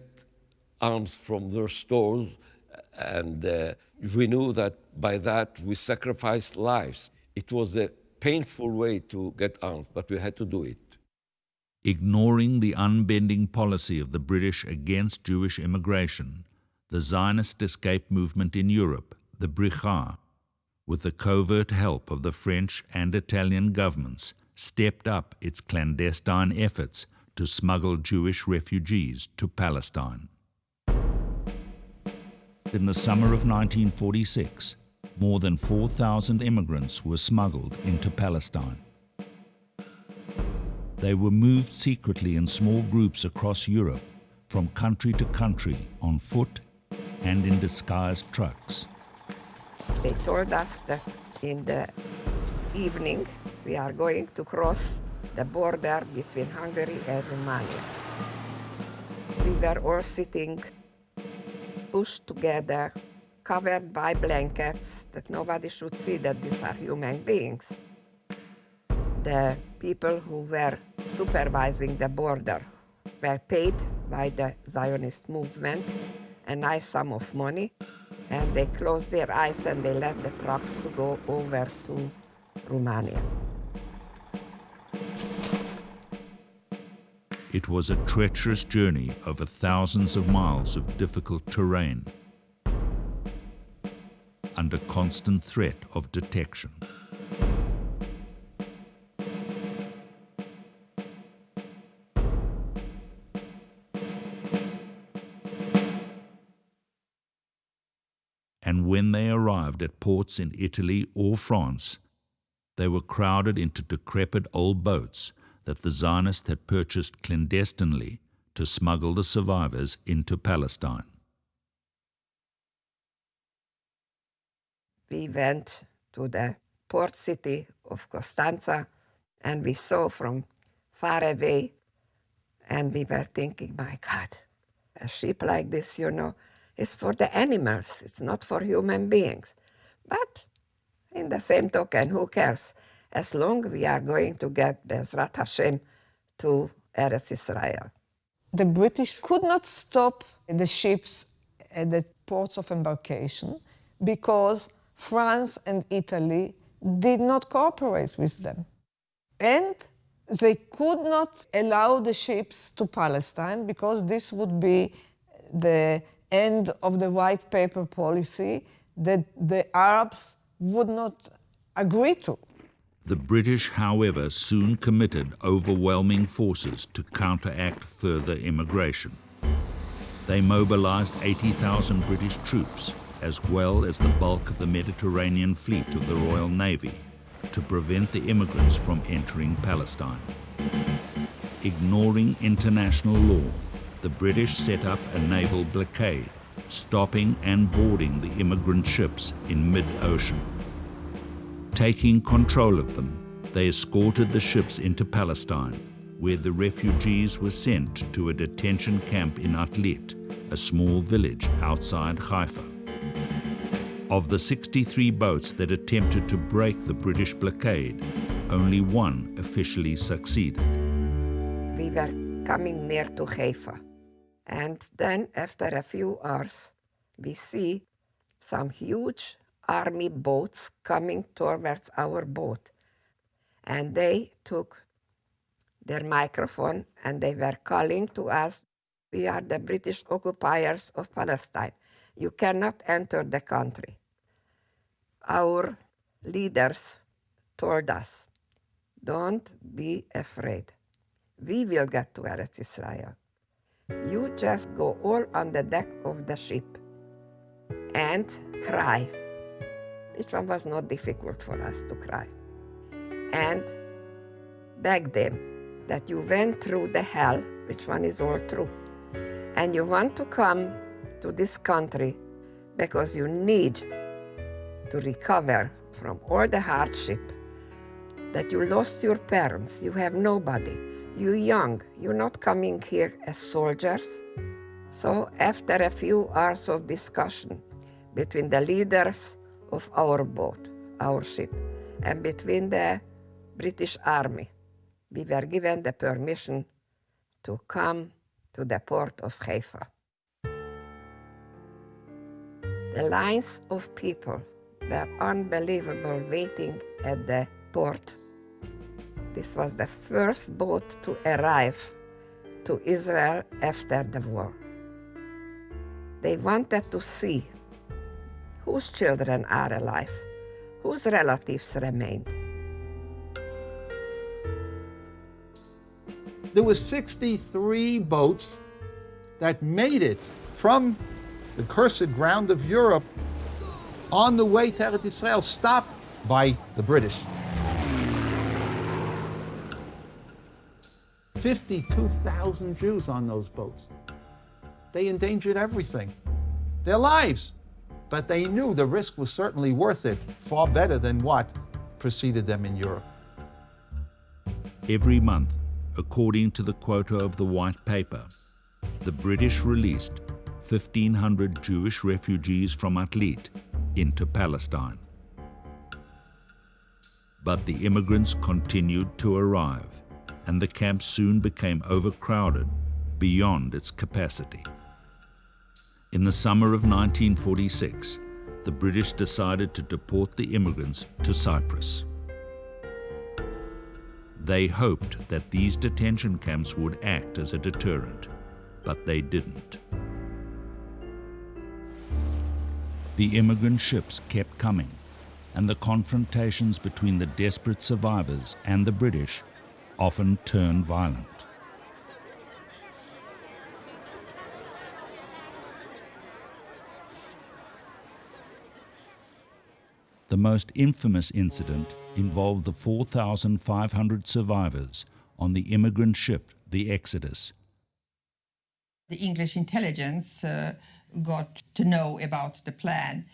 arms from their stores, and we knew that by that we sacrificed lives. It was a painful way to get arms, but we had to do it. Ignoring the unbending policy of the British against Jewish immigration, the Zionist escape movement in Europe, the Bricha, with the covert help of the French and Italian governments, stepped up its clandestine efforts to smuggle Jewish refugees to Palestine. In the summer of 1946, more than 4,000 immigrants were smuggled into Palestine. They were moved secretly in small groups across Europe, from country to country, on foot and in disguised trucks. They told us that in the evening we are going to cross the border between Hungary and Romania. We were all sitting pushed together, covered by blankets, that nobody should see that these are human beings. The people who were supervising the border were paid by the Zionist movement a nice sum of money, and they closed their eyes and they let the trucks to go over to Romania. It was a treacherous journey over thousands of miles of difficult terrain, under constant threat of detection. And when they arrived at ports in Italy or France, they were crowded into decrepit old boats that the Zionists had purchased clandestinely to smuggle the survivors into Palestine. We went to the port city of Constanza, and we saw from far away, and we were thinking, my God, a ship like this, is for the animals, it's not for human beings. But in the same token, who cares? As long as we are going to get Bezrat Hashem to Eretz Israel. The British could not stop the ships at the ports of embarkation because France and Italy did not cooperate with them. And they could not allow the ships to Palestine because this would be the end of the white paper policy that the Arabs would not agree to. The British, however, soon committed overwhelming forces to counteract further immigration. They mobilized 80,000 British troops, as well as the bulk of the Mediterranean fleet of the Royal Navy, to prevent the immigrants from entering Palestine. Ignoring international law, the British set up a naval blockade, stopping and boarding the immigrant ships in mid-ocean. Taking control of them, they escorted the ships into Palestine, where the refugees were sent to a detention camp in Atlit, a small village outside Haifa. Of the 63 boats that attempted to break the British blockade, only one officially succeeded. We were coming near to Haifa, and then after a few hours, we see some huge army boats coming towards our boat. And they took their microphone and they were calling to us, we are the British occupiers of Palestine. You cannot enter the country. Our leaders told us, don't be afraid. We will get to Eretz Israel. You just go all on the deck of the ship. and cry. Which one was not difficult for us to cry. And beg them that you went through the hell, which one is all true, and you want to come to this country because you need to recover from all the hardship, that you lost your parents, you have nobody, you're young, you're not coming here as soldiers. So after a few hours of discussion between the leaders of our boat, our ship, and between the British Army, we were given the permission to come to the port of Haifa. The lines of people were unbelievable waiting at the port. This was the first boat to arrive to Israel after the war. They wanted to see whose children are alive, whose relatives remained. There were 63 boats that made it from the cursed ground of Europe on the way to Eretz Israel, stopped by the British. 52,000 Jews on those boats. They endangered everything, their lives. But they knew the risk was certainly worth it, far better than what preceded them in Europe. Every month, according to the quota of the White Paper, the British released 1,500 Jewish refugees from Atlit into Palestine. But the immigrants continued to arrive, and the camp soon became overcrowded beyond its capacity. In the summer of 1946, the British decided to deport the immigrants to Cyprus. They hoped that these detention camps would act as a deterrent, but they didn't. The immigrant ships kept coming, and the confrontations between the desperate survivors and the British often turned violent. The most infamous incident involved the 4,500 survivors on the immigrant ship, the Exodus. The English intelligence got to know about the plan,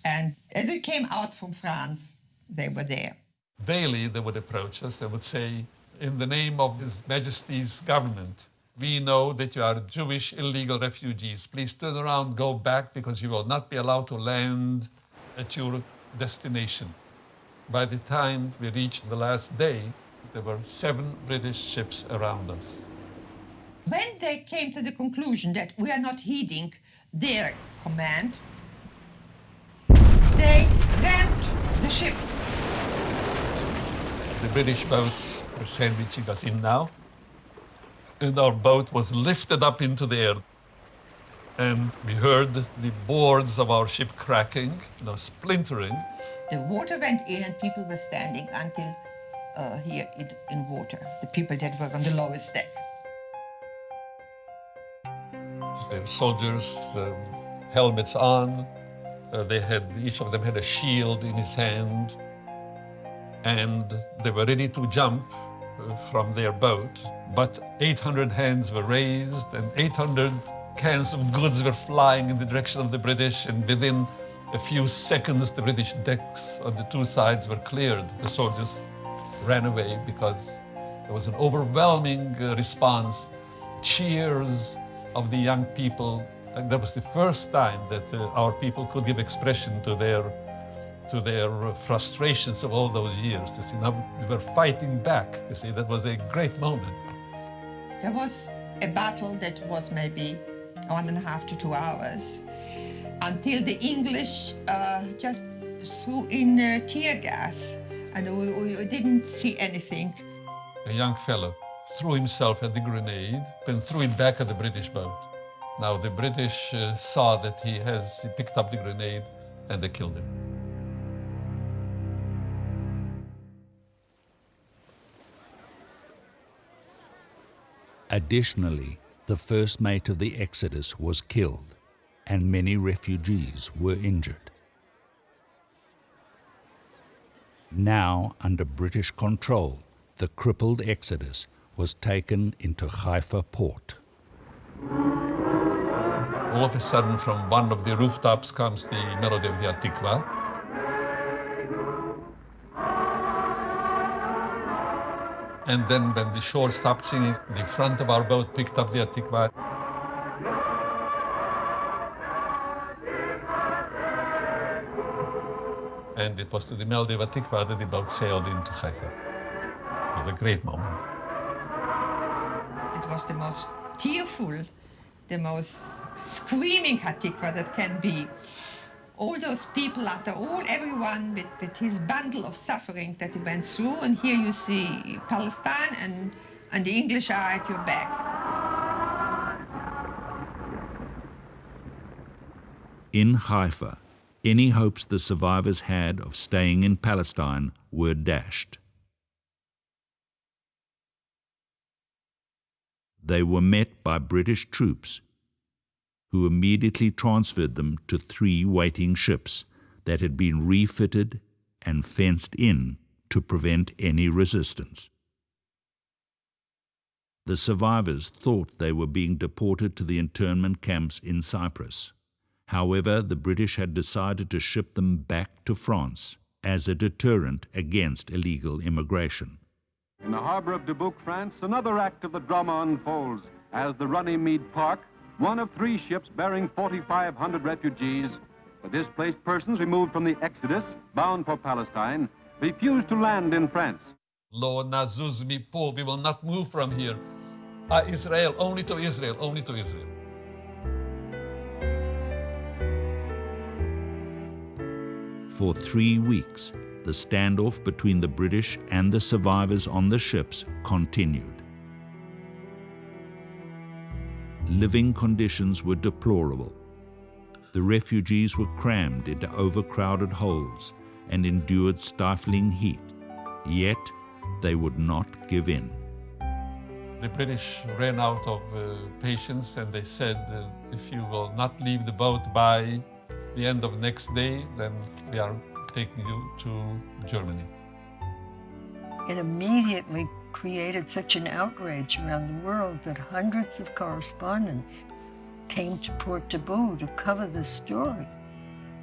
and as we came out from France, they were there. Daily they would approach us, they would say, in the name of His Majesty's government, we know that you are Jewish illegal refugees. Please turn around, go back, because you will not be allowed to land at your destination. By the time we reached the last day, there were 7 British ships around us. When they came to the conclusion that we are not heeding their command, they rammed the ship. The British boats were sandwiching us in now, and our boat was lifted up into the air. And we heard the boards of our ship cracking, splintering. The water went in and people were standing until here in water, the people that were on the lowest deck. The soldiers, helmets on, each of them had a shield in his hand, and they were ready to jump from their boat, but 800 hands were raised and 800 cans of goods were flying in the direction of the British, and within a few seconds the British decks on the 2 sides were cleared. The soldiers ran away because there was an overwhelming response, cheers of the young people. And that was the first time that our people could give expression to their frustrations of all those years. You see, now we were fighting back. You see, that was a great moment. There was a battle that was maybe 1.5 to 2 hours until the English just threw in tear gas, and we didn't see anything. A young fellow threw himself at the grenade and threw it back at the British boat. Now the British saw that he picked up the grenade and they killed him. Additionally, the first mate of the Exodus was killed. and many refugees were injured. Now, under British control, the crippled exodus was taken into Haifa port. All of a sudden, from one of the rooftops comes the melody of the Hatikva. And then when the shore stopped singing, the front of our boat picked up the Hatikva. And it was to the melody of Hatikva that the boat sailed into Haifa. It was a great moment. It was the most tearful, the most screaming Hatikva that can be. All those people, after all, everyone with his bundle of suffering that he went through, and here you see Palestine and the English are at your back. In Haifa, any hopes the survivors had of staying in Palestine were dashed. They were met by British troops who immediately transferred them to 3 waiting ships that had been refitted and fenced in to prevent any resistance. The survivors thought they were being deported to the internment camps in Cyprus. However, the British had decided to ship them back to France as a deterrent against illegal immigration. In the harbor of Dubuque, France, another act of the drama unfolds as the Runnymede Park, one of 3 ships bearing 4,500 refugees, the displaced persons removed from the Exodus, bound for Palestine, refused to land in France. Lo nazuz mipo, we will not move from here. Israel, only to Israel, only to Israel. For 3 weeks, the standoff between the British and the survivors on the ships continued. Living conditions were deplorable. The refugees were crammed into overcrowded holes and endured stifling heat. Yet, they would not give in. The British ran out of patience and they said, if you will not leave the boat by the end of next day, then we are taking you to Germany. It immediately created such an outrage around the world that hundreds of correspondents came to Port Taboo to cover this story.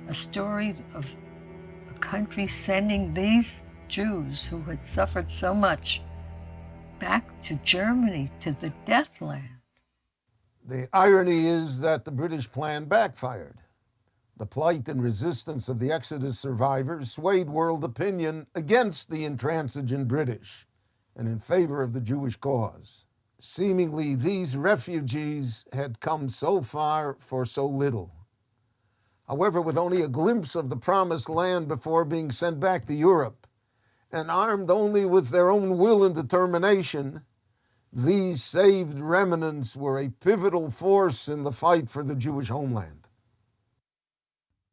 A story of a country sending these Jews who had suffered so much back to Germany, to the death land. The irony is that the British plan backfired. The plight and resistance of the Exodus survivors swayed world opinion against the intransigent British and in favor of the Jewish cause. Seemingly, these refugees had come so far for so little. However, with only a glimpse of the promised land before being sent back to Europe, and armed only with their own will and determination, these saved remnants were a pivotal force in the fight for the Jewish homeland.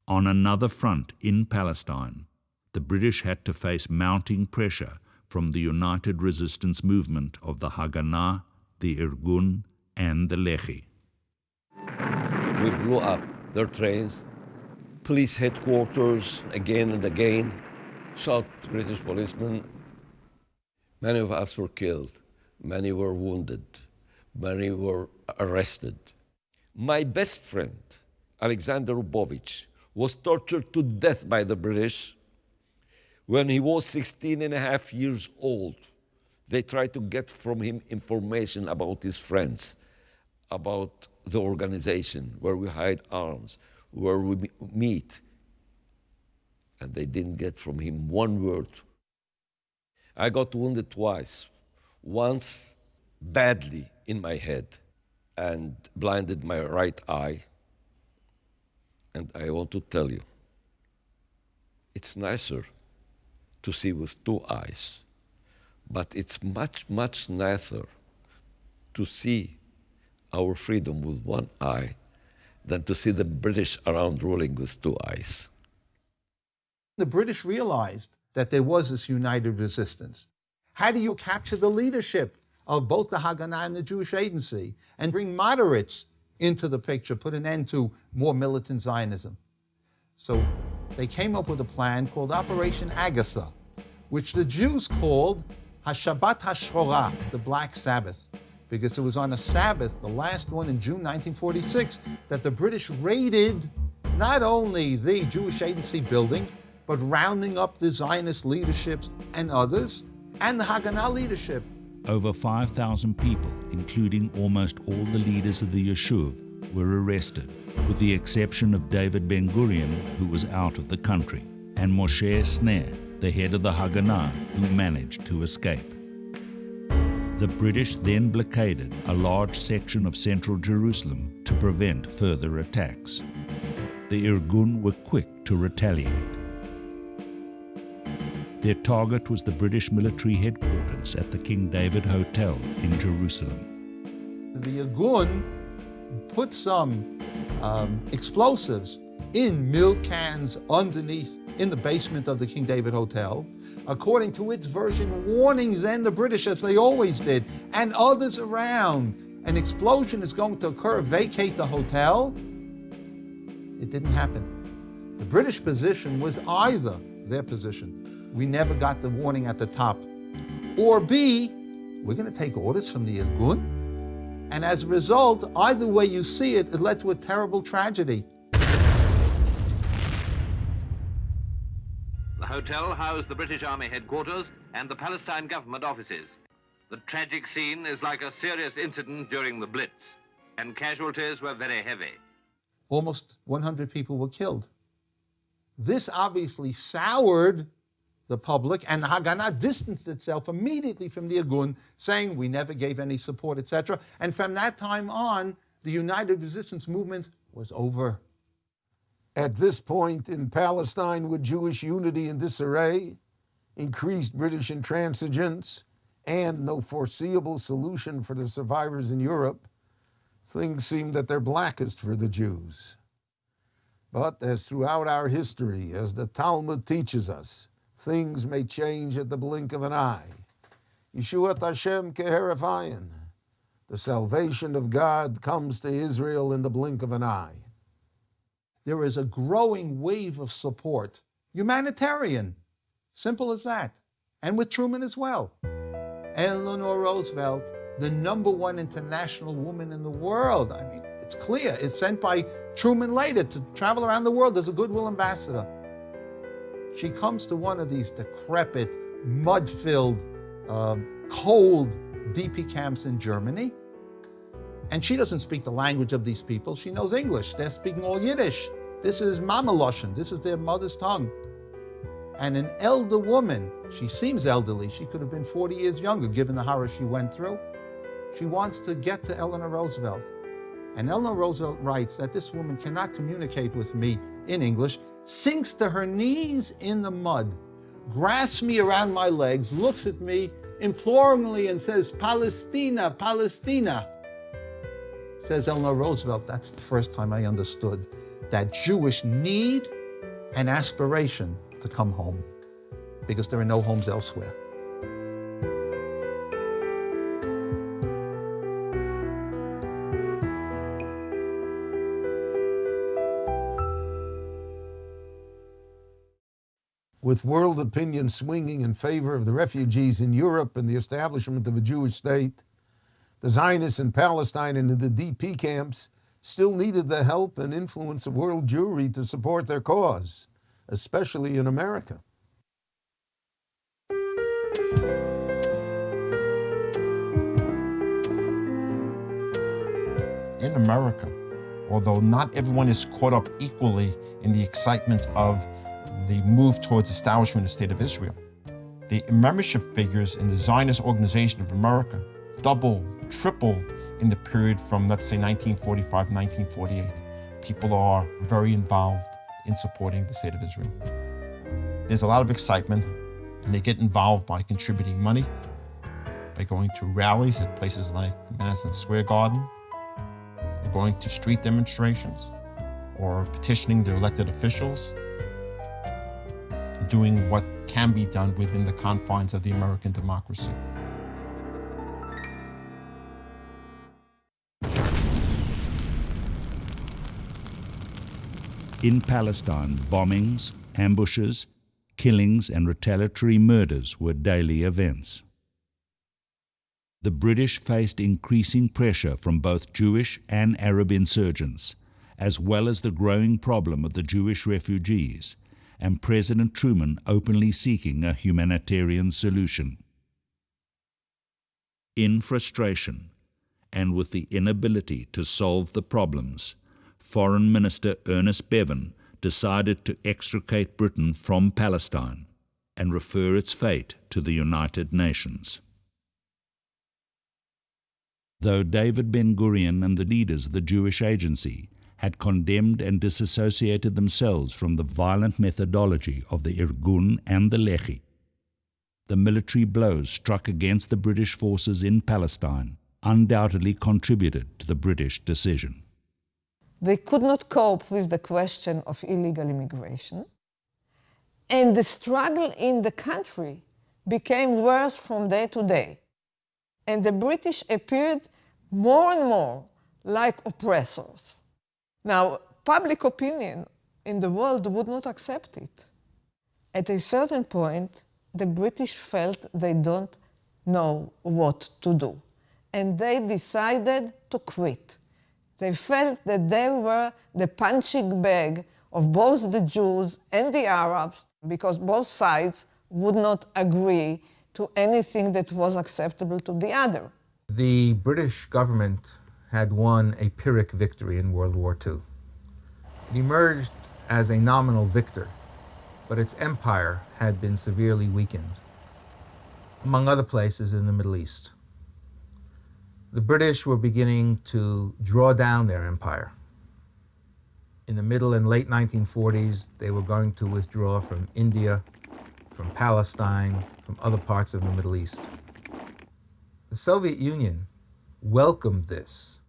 On another front in Palestine, the British had to face mounting pressure from the united resistance movement of the Haganah, the Irgun, and the Lehi. We blew up their trains, police headquarters again and again, shot British policemen. Many of us were killed, many were wounded, many were arrested. My best friend, Alexander Rubovich, was tortured to death by the British. When he was 16 and a half years old, they tried to get from him information about his friends, about the organization, where we hide arms, where we meet. And they didn't get from him one word. I got wounded twice. Once badly in my head and blinded my right eye. And I want to tell you, it's nicer to see with 2 eyes, but it's much, much nicer to see our freedom with 1 eye than to see the British around ruling with 2 eyes. The British realized that there was this united resistance. How do you capture the leadership of both the Haganah and the Jewish Agency and bring moderates into the picture, put an end to more militant Zionism. So they came up with a plan called Operation Agatha, which the Jews called HaShabbat HaShorah, the Black Sabbath, because it was on a Sabbath, the last one in June 1946, that the British raided not only the Jewish Agency building, but rounding up the Zionist leaderships and others, and the Haganah leadership. Over 5,000 people, including almost all the leaders of the Yeshuv, were arrested, with the exception of David Ben-Gurion, who was out of the country, and Moshe Sneh, the head of the Haganah, who managed to escape. The British then blockaded a large section of central Jerusalem to prevent further attacks. The Irgun were quick to retaliate. Their target was the British military headquarters at the King David Hotel in Jerusalem. The Irgun put some explosives in milk cans underneath in the basement of the King David Hotel, according to its version, warning then the British, as they always did, and others around, an explosion is going to occur, vacate the hotel. It didn't happen. The British position was either their position, we never got the warning at the top, or B, we're going to take orders from the Irgun. And as a result, either way you see it, it led to a terrible tragedy. The hotel housed the British Army headquarters and the Palestine government offices. The tragic scene is like a serious incident during the Blitz, and casualties were very heavy. Almost 100 people were killed. This obviously soured the public, and the Haganah distanced itself immediately from the Irgun, saying we never gave any support, etc. And from that time on, the United Resistance Movement was over. At this point in Palestine, with Jewish unity in disarray, increased British intransigence, and no foreseeable solution for the survivors in Europe, things seemed at their blackest for the Jews. But as throughout our history, as the Talmud teaches us, things may change at the blink of an eye. Yeshuat Hashem keheref ayin. The salvation of God comes to Israel in the blink of an eye. There is a growing wave of support, humanitarian, simple as that, and with Truman as well. Eleanor Roosevelt, the #1 international woman in the world. I mean, it's clear, it's sent by Truman later to travel around the world as a goodwill ambassador. She comes to one of these decrepit, mud-filled, cold DP camps in Germany, and she doesn't speak the language of these people. She knows English. They're speaking all Yiddish. This is Mama Loshen. This is their mother's tongue. And an elder woman, she seems elderly. She could have been 40 years younger, given the horror she went through. She wants to get to Eleanor Roosevelt. And Eleanor Roosevelt writes that this woman cannot communicate with me in English, sinks to her knees in the mud, grasps me around my legs, looks at me imploringly and says, "Palestina, Palestina." Says Eleanor Roosevelt, that's the first time I understood that Jewish need and aspiration to come home, because there are no homes elsewhere. With world opinion swinging in favor of the refugees in Europe and the establishment of a Jewish state, the Zionists in Palestine and in the DP camps still needed the help and influence of world Jewry to support their cause, especially in America. In America, although not everyone is caught up equally in the excitement of the move towards establishment of the State of Israel, the membership figures in the Zionist Organization of America double, triple in the period from, let's say, 1945, 1948. People are very involved in supporting the State of Israel. There's a lot of excitement, and they get involved by contributing money, by going to rallies at places like Madison Square Garden, or going to street demonstrations, or petitioning their elected officials, doing what can be done within the confines of the American democracy. In Palestine, bombings, ambushes, killings and retaliatory murders were daily events. The British faced increasing pressure from both Jewish and Arab insurgents, as well as the growing problem of the Jewish refugees, and President Truman openly seeking a humanitarian solution. In frustration, and with the inability to solve the problems, Foreign Minister Ernest Bevin decided to extricate Britain from Palestine and refer its fate to the United Nations. Though David Ben-Gurion and the leaders of the Jewish Agency had condemned and disassociated themselves from the violent methodology of the Irgun and the Lehi, the military blows struck against the British forces in Palestine undoubtedly contributed to the British decision. They could not cope with the question of illegal immigration, and the struggle in the country became worse from day to day, and the British appeared more and more like oppressors. Now, public opinion in the world would not accept it. At a certain point, the British felt they don't know what to do, and they decided to quit. They felt that they were the punching bag of both the Jews and the Arabs, because both sides would not agree to anything that was acceptable to the other. The British government had won a Pyrrhic victory in World War II. It emerged as a nominal victor, but its empire had been severely weakened, among other places in the Middle East. The British were beginning to draw down their empire. In the middle and late 1940s, they were going to withdraw from India, from Palestine, from other parts of the Middle East. The Soviet Union welcomed this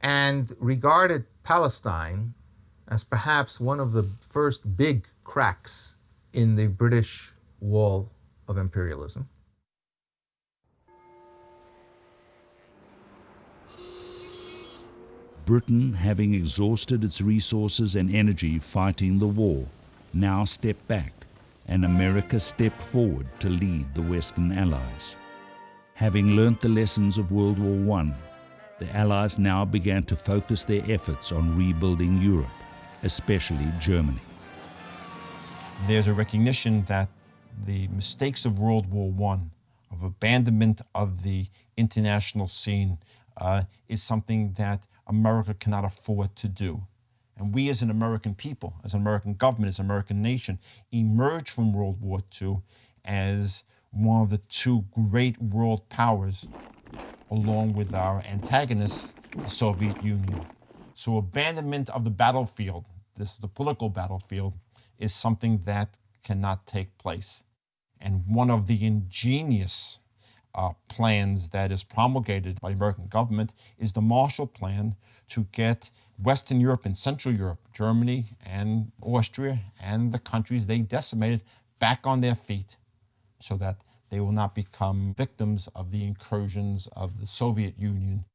and regarded Palestine as perhaps one of the first big cracks in the British wall of imperialism. Britain, having exhausted its resources and energy fighting the war, now stepped back, and America stepped forward to lead the Western Allies. Having learnt the lessons of World War I, the Allies now began to focus their efforts on rebuilding Europe, especially Germany. There's a recognition that the mistakes of World War I, of abandonment of the international scene, is something that America cannot afford to do. And we as an American people, as an American government, as an American nation, emerged from World War II as one of the two great world powers, along with our antagonists, the Soviet Union. So abandonment of the battlefield, this is the political battlefield, is something that cannot take place. And one of the ingenious plans that is promulgated by the American government is the Marshall Plan to get Western Europe and Central Europe, Germany and Austria and the countries they decimated, back on their feet so that they will not become victims of the incursions of the Soviet Union,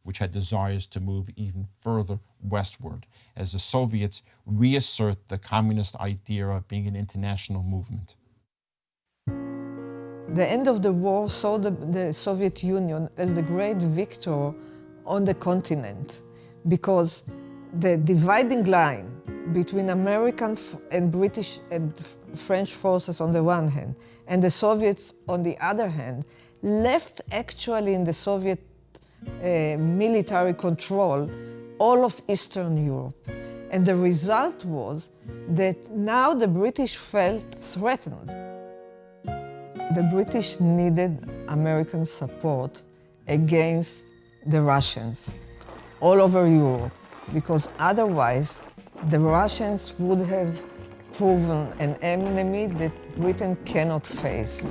which had desires to move even further westward, as the Soviets reassert the communist idea of being an international movement. The end of the war saw the Soviet Union as the great victor on the continent, because the dividing line between American and British and French forces on the one hand, and the Soviets on the other hand, left actually in the Soviet military control all of Eastern Europe. And the result was that now the British felt threatened. The British needed American support against the Russians all over Europe, because otherwise the Russians would have proven an enemy that Britain cannot face.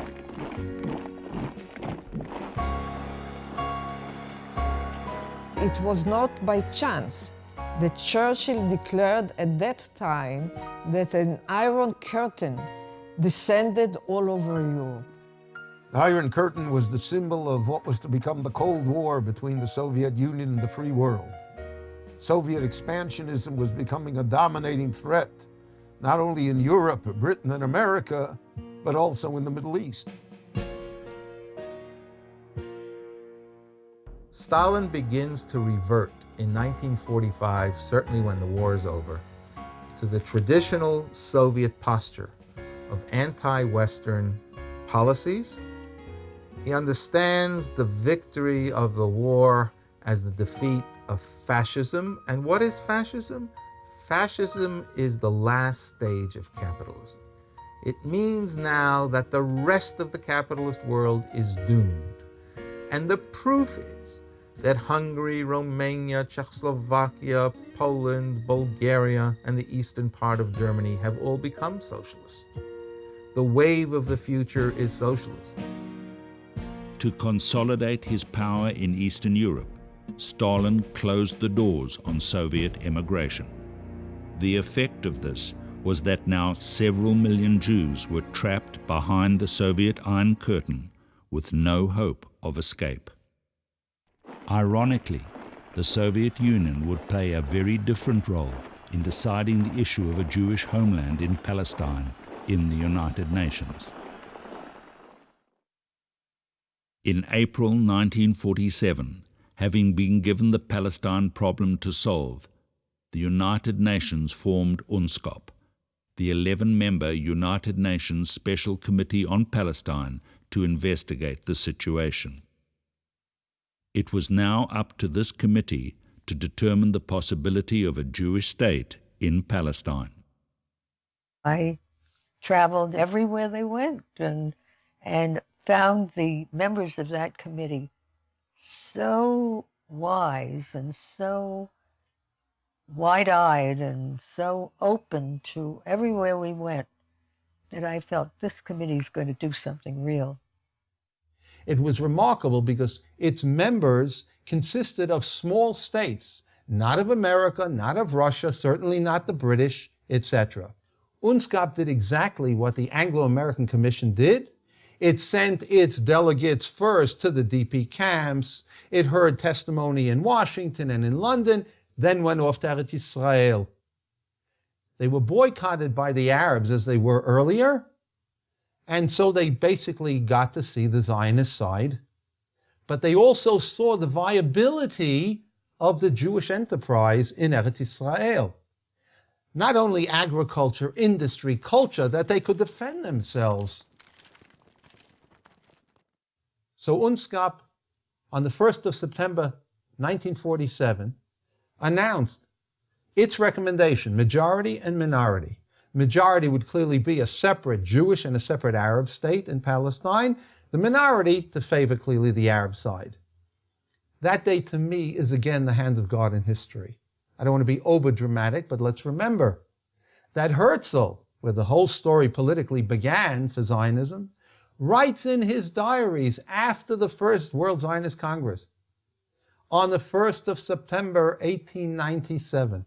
It was not by chance that Churchill declared at that time that an Iron Curtain descended all over Europe. The Iron Curtain was the symbol of what was to become the Cold War between the Soviet Union and the free world. Soviet expansionism was becoming a dominating threat, not only in Europe, Britain, and America, but also in the Middle East. Stalin begins to revert in 1945, certainly when the war is over, to the traditional Soviet posture of anti-Western policies. He understands the victory of the war as the defeat of fascism. And what is fascism? Fascism is the last stage of capitalism. It means now that the rest of the capitalist world is doomed. And the proof is that Hungary, Romania, Czechoslovakia, Poland, Bulgaria, and the eastern part of Germany have all become socialist. The wave of the future is socialism. To consolidate his power in Eastern Europe, Stalin closed the doors on Soviet immigration. The effect of this was that now several million Jews were trapped behind the Soviet Iron Curtain with no hope of escape. Ironically, the Soviet Union would play a very different role in deciding the issue of a Jewish homeland in Palestine in the United Nations. In April 1947, having been given the Palestine problem to solve, the United Nations formed UNSCOP, the 11-member United Nations Special Committee on Palestine, to investigate the situation. It was now up to this committee to determine the possibility of a Jewish state in Palestine. I traveled everywhere they went and found the members of that committee so wise and so wide-eyed and so open to everywhere we went that I felt this committee is going to do something real. It was remarkable because its members consisted of small states, not of America, not of Russia, certainly not the British, etc. UNSCOP did exactly what the Anglo-American Commission did. It sent its delegates first to the DP camps. It heard testimony in Washington and in London, then went off to Eretz Israel. They were boycotted by the Arabs as they were earlier, and so they basically got to see the Zionist side. But they also saw the viability of the Jewish enterprise in Eretz Israel. Not only agriculture, industry, culture, that they could defend themselves. So UNSCOP, on the 1st of September 1947, announced its recommendation, majority and minority. Majority would clearly be a separate Jewish and a separate Arab state in Palestine. The minority to favor clearly the Arab side. That day to me is again the hand of God in history. I don't want to be over dramatic, but let's remember that Herzl, where the whole story politically began for Zionism, writes in his diaries after the First World Zionist Congress, on the 1st of September 1897,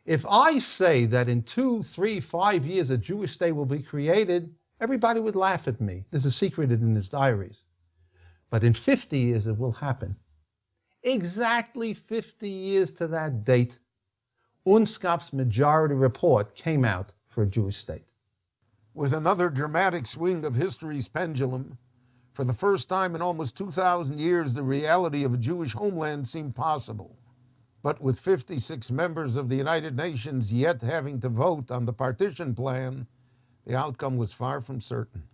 if I say that in 2, 3, 5 years a Jewish state will be created, everybody would laugh at me. This is secreted in his diaries. But in 50 years it will happen. Exactly 50 years to that date, UNSCOP's majority report came out for a Jewish state. With another dramatic swing of history's pendulum, for the first time in almost 2,000 years, the reality of a Jewish homeland seemed possible. But with 56 members of the United Nations yet having to vote on the partition plan, the outcome was far from certain.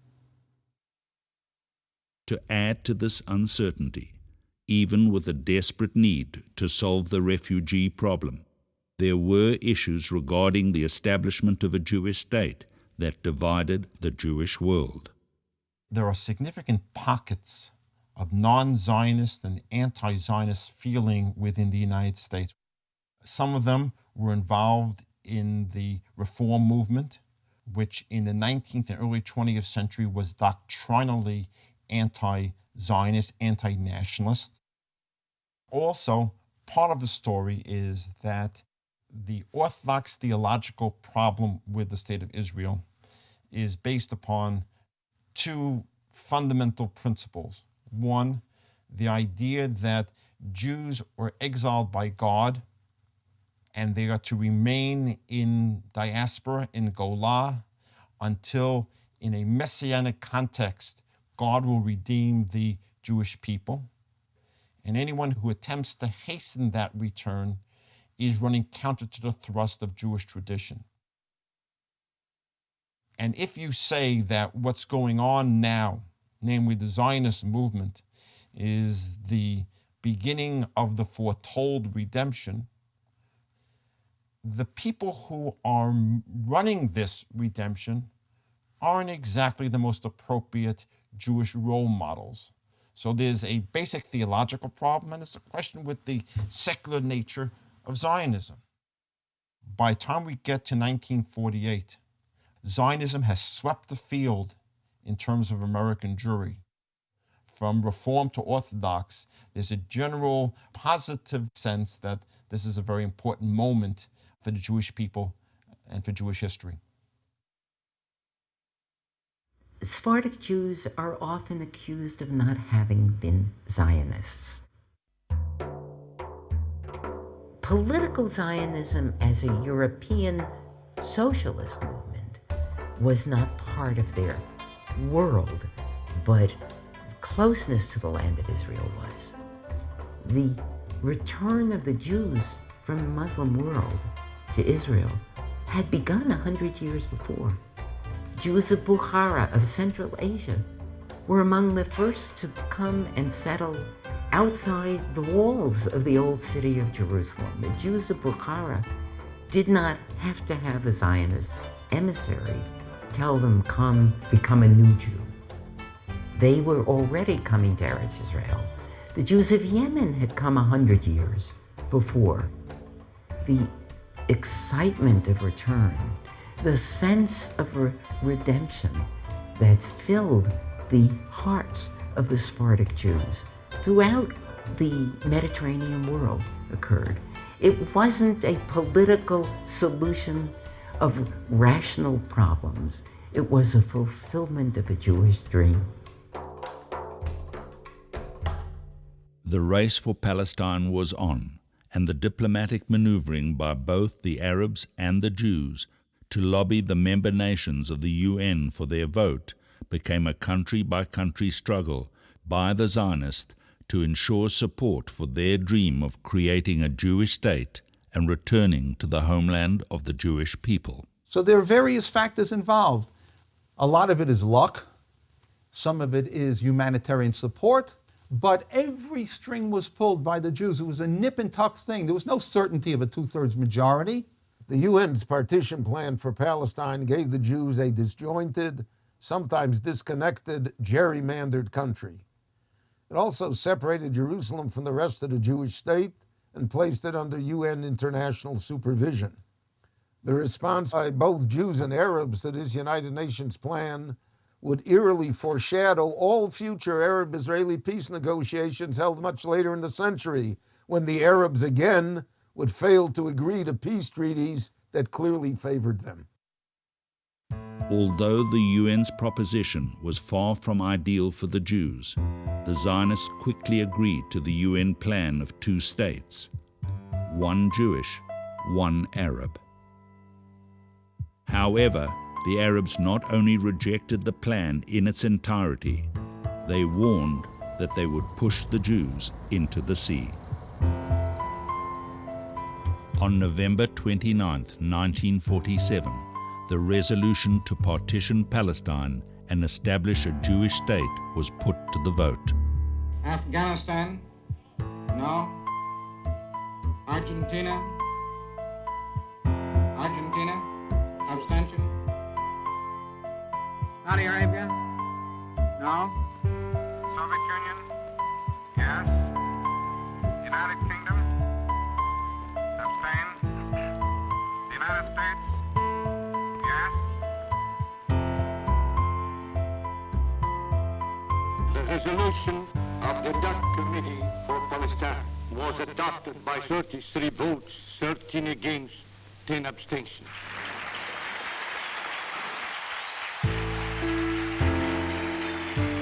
To add to this uncertainty, even with a desperate need to solve the refugee problem, there were issues regarding the establishment of a Jewish state that divided the Jewish world. There are significant pockets of non-Zionist and anti-Zionist feeling within the United States. Some of them were involved in the reform movement, which in the 19th and early 20th century was doctrinally anti-Zionist, anti-nationalist. Also, part of the story is that the Orthodox theological problem with the State of Israel is based upon two fundamental principles. One, the idea that Jews were exiled by God and they are to remain in diaspora in Golah until, in a messianic context, God will redeem the Jewish people. And anyone who attempts to hasten that return is running counter to the thrust of Jewish tradition. And if you say that what's going on now, namely the Zionist movement, is the beginning of the foretold redemption, the people who are running this redemption aren't exactly the most appropriate Jewish role models. So there's a basic theological problem, and it's a question with the secular nature of Zionism. By the time we get to 1948, Zionism has swept the field in terms of American Jewry. From Reform to Orthodox, there's a general positive sense that this is a very important moment for the Jewish people and for Jewish history. Sephardic Jews are often accused of not having been Zionists. Political Zionism as a European socialist movement was not part of their world, but closeness to the land of Israel was. The return of the Jews from the Muslim world to Israel had begun 100 years before. Jews of Bukhara, of Central Asia, were among the first to come and settle outside the walls of the old city of Jerusalem. The Jews of Bukhara did not have to have a Zionist emissary tell them, come, become a new Jew. They were already coming to Eretz Israel. The Jews of Yemen had come 100 years before. The excitement of return, the sense of redemption that filled the hearts of the Sephardic Jews throughout the Mediterranean world occurred. It wasn't a political solution of rational problems. It was a fulfillment of a Jewish dream. The race for Palestine was on, and the diplomatic maneuvering by both the Arabs and the Jews to lobby the member nations of the UN for their vote became a country-by-country struggle by the Zionists to ensure support for their dream of creating a Jewish state and returning to the homeland of the Jewish people. So there are various factors involved. A lot of it is luck. Some of it is humanitarian support. But every string was pulled by the Jews. It was a nip and tuck thing. There was no certainty of a two-thirds majority. The UN's partition plan for Palestine gave the Jews a disjointed, sometimes disconnected, gerrymandered country. It also separated Jerusalem from the rest of the Jewish state and placed it under UN international supervision. The response by both Jews and Arabs to this United Nations plan would eerily foreshadow all future Arab-Israeli peace negotiations held much later in the century, when the Arabs again would fail to agree to peace treaties that clearly favored them. Although the UN's proposition was far from ideal for the Jews, the Zionists quickly agreed to the UN plan of two states, one Jewish, one Arab. However, the Arabs not only rejected the plan in its entirety, they warned that they would push the Jews into the sea. On November 29, 1947, the resolution to partition Palestine and establish a Jewish state was put to the vote. Afghanistan, no. Argentina, abstention. Saudi Arabia, no. Soviet Union, yes. United Kingdom, abstain. The United States, yes. The resolution of the DUC Committee for Palestine was adopted by 33 votes, 13 against, 10 abstentions.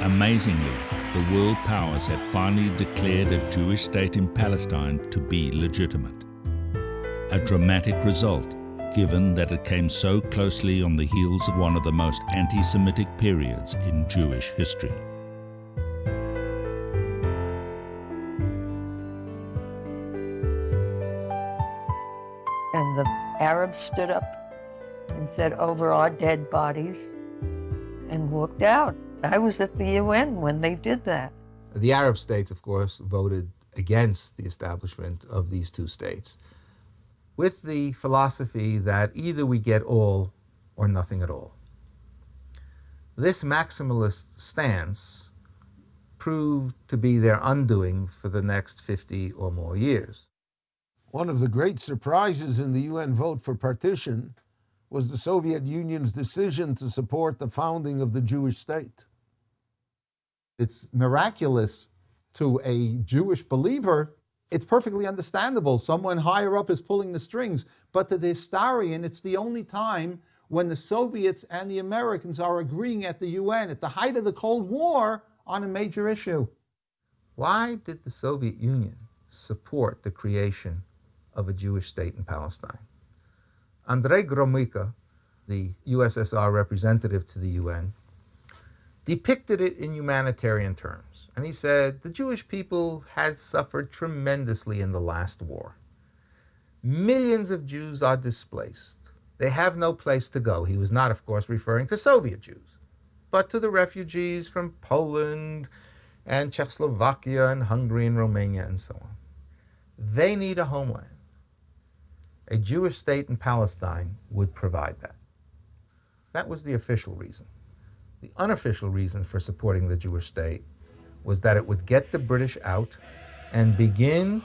Amazingly, the world powers had finally declared a Jewish state in Palestine to be legitimate. a dramatic result, given that it came so closely on the heels of one of the most anti-Semitic periods in Jewish history. And the Arabs stood up and said, "Over our dead bodies," and walked out. I was at the UN when they did that. The Arab states, of course, voted against the establishment of these two states, with the philosophy that either we get all or nothing at all. This maximalist stance proved to be their undoing for the next 50 or more years. One of the great surprises in the UN vote for partition was the Soviet Union's decision to support the founding of the Jewish state. It's miraculous to a Jewish believer. It's perfectly understandable. Someone higher up is pulling the strings. But to the historian, it's the only time when the Soviets and the Americans are agreeing at the UN at the height of the Cold War on a major issue. Why did the Soviet Union support the creation of a Jewish state in Palestine? Andrei Gromyko, the USSR representative to the UN, depicted it in humanitarian terms. And he said, the Jewish people had suffered tremendously in the last war. Millions of Jews are displaced. They have no place to go. He was not, of course, referring to Soviet Jews, but to the refugees from Poland and Czechoslovakia and Hungary and Romania and so on. They need a homeland. A Jewish state in Palestine would provide that. That was the official reason. The unofficial reason for supporting the Jewish state was that it would get the British out and begin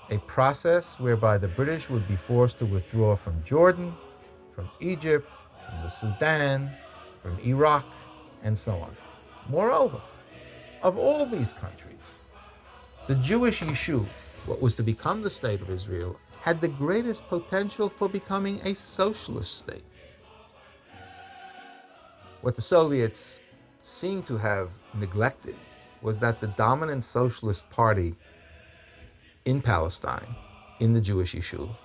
a process whereby the British would be forced to withdraw from Jordan, from Egypt, from the Sudan, from Iraq, and so on. Moreover, of all these countries, the Jewish Yishuv, what was to become the state of Israel, had the greatest potential for becoming a socialist state. What the Soviets seem to have neglected was that the dominant socialist party in Palestine, in the Jewish Yishuv,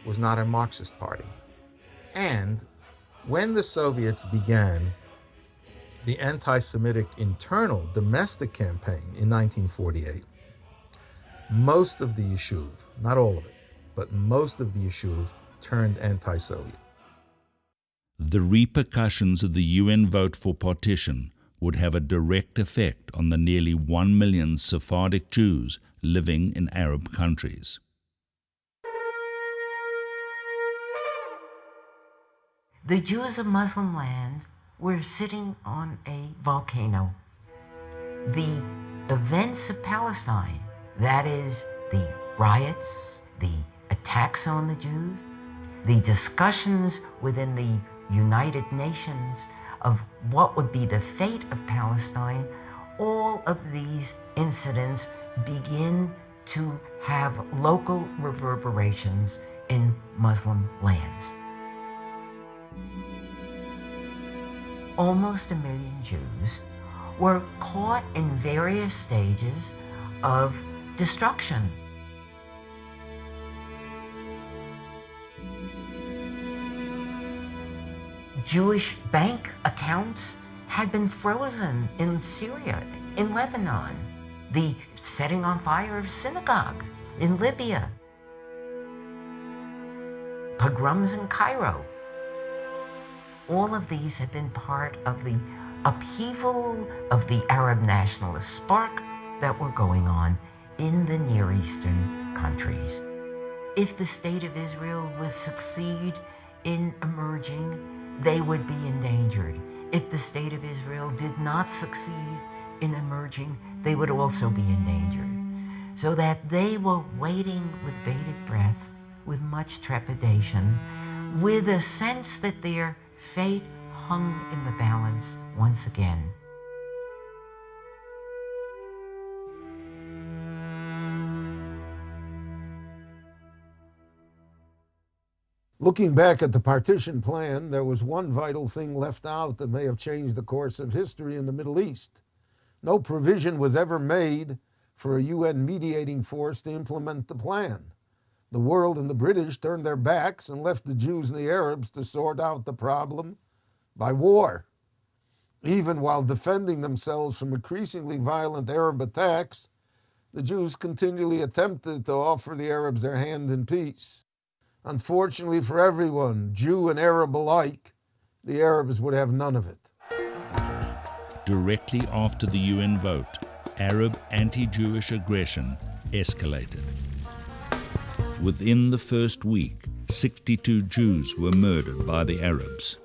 was not a Marxist party. And when the Soviets began the anti-Semitic internal domestic campaign in 1948, most of the Yishuv, not all of it, but most of the Yishuv turned anti-Soviet. The repercussions of the UN vote for partition would have a direct effect on the nearly 1 million Sephardic Jews living in Arab countries. The Jews of Muslim lands were sitting on a volcano. The events of Palestine, that is, the riots, the attacks on the Jews, the discussions within the United Nations of what would be the fate of Palestine, all of these incidents begin to have local reverberations in Muslim lands. Almost 1 million Jews were caught in various stages of destruction. Jewish bank accounts had been frozen in Syria, in Lebanon, the setting on fire of synagogue in Libya, pogroms in Cairo. All of these have been part of the upheaval of the Arab nationalist spark that were going on in the Near Eastern countries. If the state of Israel would succeed in emerging, they would be endangered. If the state of Israel did not succeed in emerging, they would also be endangered. So that they were waiting with bated breath, with much trepidation, with a sense that their fate hung in the balance once again. Looking back at the partition plan, there was one vital thing left out that may have changed the course of history in the Middle East. No provision was ever made for a UN mediating force to implement the plan. The world and the British turned their backs and left the Jews and the Arabs to sort out the problem by war. Even while defending themselves from increasingly violent Arab attacks, the Jews continually attempted to offer the Arabs their hand in peace. Unfortunately for everyone, Jew and Arab alike, the Arabs would have none of it. Directly after the UN vote, Arab anti-Jewish aggression escalated. Within the first week, 62 Jews were murdered by the Arabs.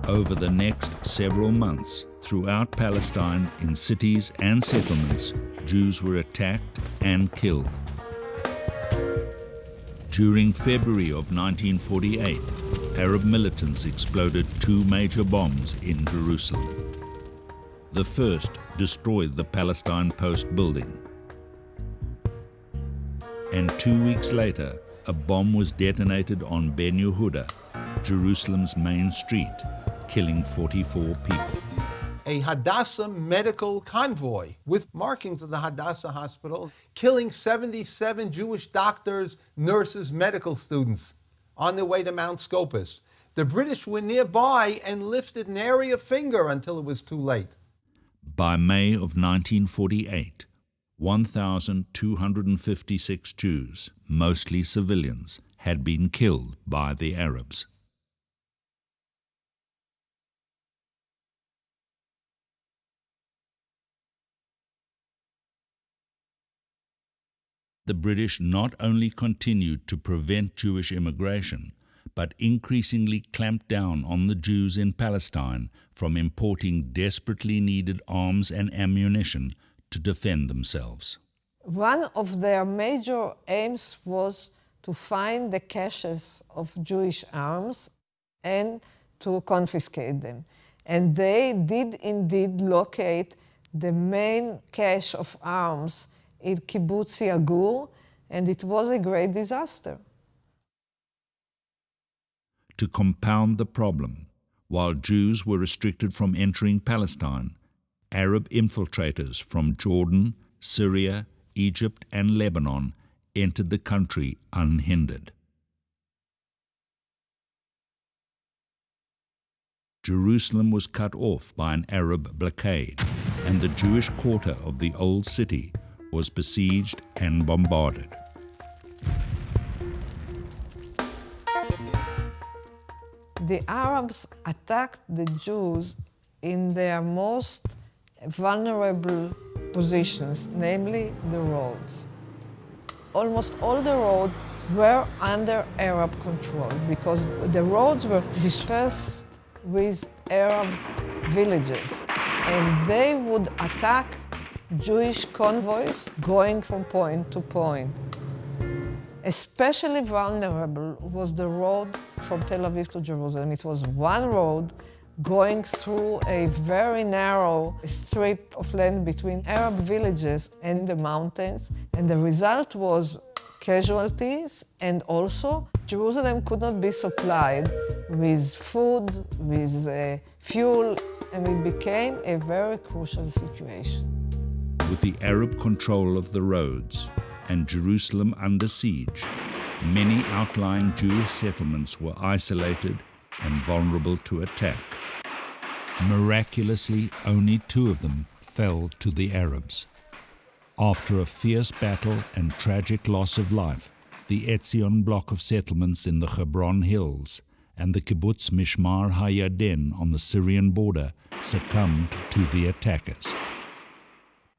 Over the next several months, throughout Palestine, in cities and settlements, Jews were attacked and killed. During February of 1948, Arab militants exploded 2 major bombs in Jerusalem. The first destroyed the Palestine Post building. And 2 weeks later, a bomb was detonated on Ben Yehuda, Jerusalem's main street, killing 44 people. A Hadassah medical convoy with markings of the Hadassah hospital, killing 77 Jewish doctors, nurses, medical students on their way to Mount Scopus. The British were nearby and lifted nary a finger until it was too late. By May of 1948, 1,256 Jews, mostly civilians, had been killed by the Arabs. The British not only continued to prevent Jewish immigration, but increasingly clamped down on the Jews in Palestine from importing desperately needed arms and ammunition to defend themselves. One of their major aims was to find the caches of Jewish arms and to confiscate them. And they did indeed locate the main cache of arms in Kibbutz Yagur, and it was a great disaster. To compound the problem, while Jews were restricted from entering Palestine, Arab infiltrators from Jordan, Syria, Egypt, and Lebanon entered the country unhindered. Jerusalem was cut off by an Arab blockade, and the Jewish quarter of the Old City was besieged and bombarded. The Arabs attacked the Jews in their most vulnerable positions, namely the roads. Almost all the roads were under Arab control because the roads were dispersed with Arab villages, and they would attack Jewish convoys going from point to point. Especially vulnerable was the road from Tel Aviv to Jerusalem. It was one road going through a very narrow strip of land between Arab villages and the mountains, and the result was casualties, and also Jerusalem could not be supplied with food, with fuel, and it became a very crucial situation. With the Arab control of the roads and Jerusalem under siege, many outlying Jewish settlements were isolated and vulnerable to attack. Miraculously, only 2 of them fell to the Arabs. After a fierce battle and tragic loss of life, the Etzion block of settlements in the Hebron Hills and the kibbutz Mishmar HaYarden on the Syrian border succumbed to the attackers.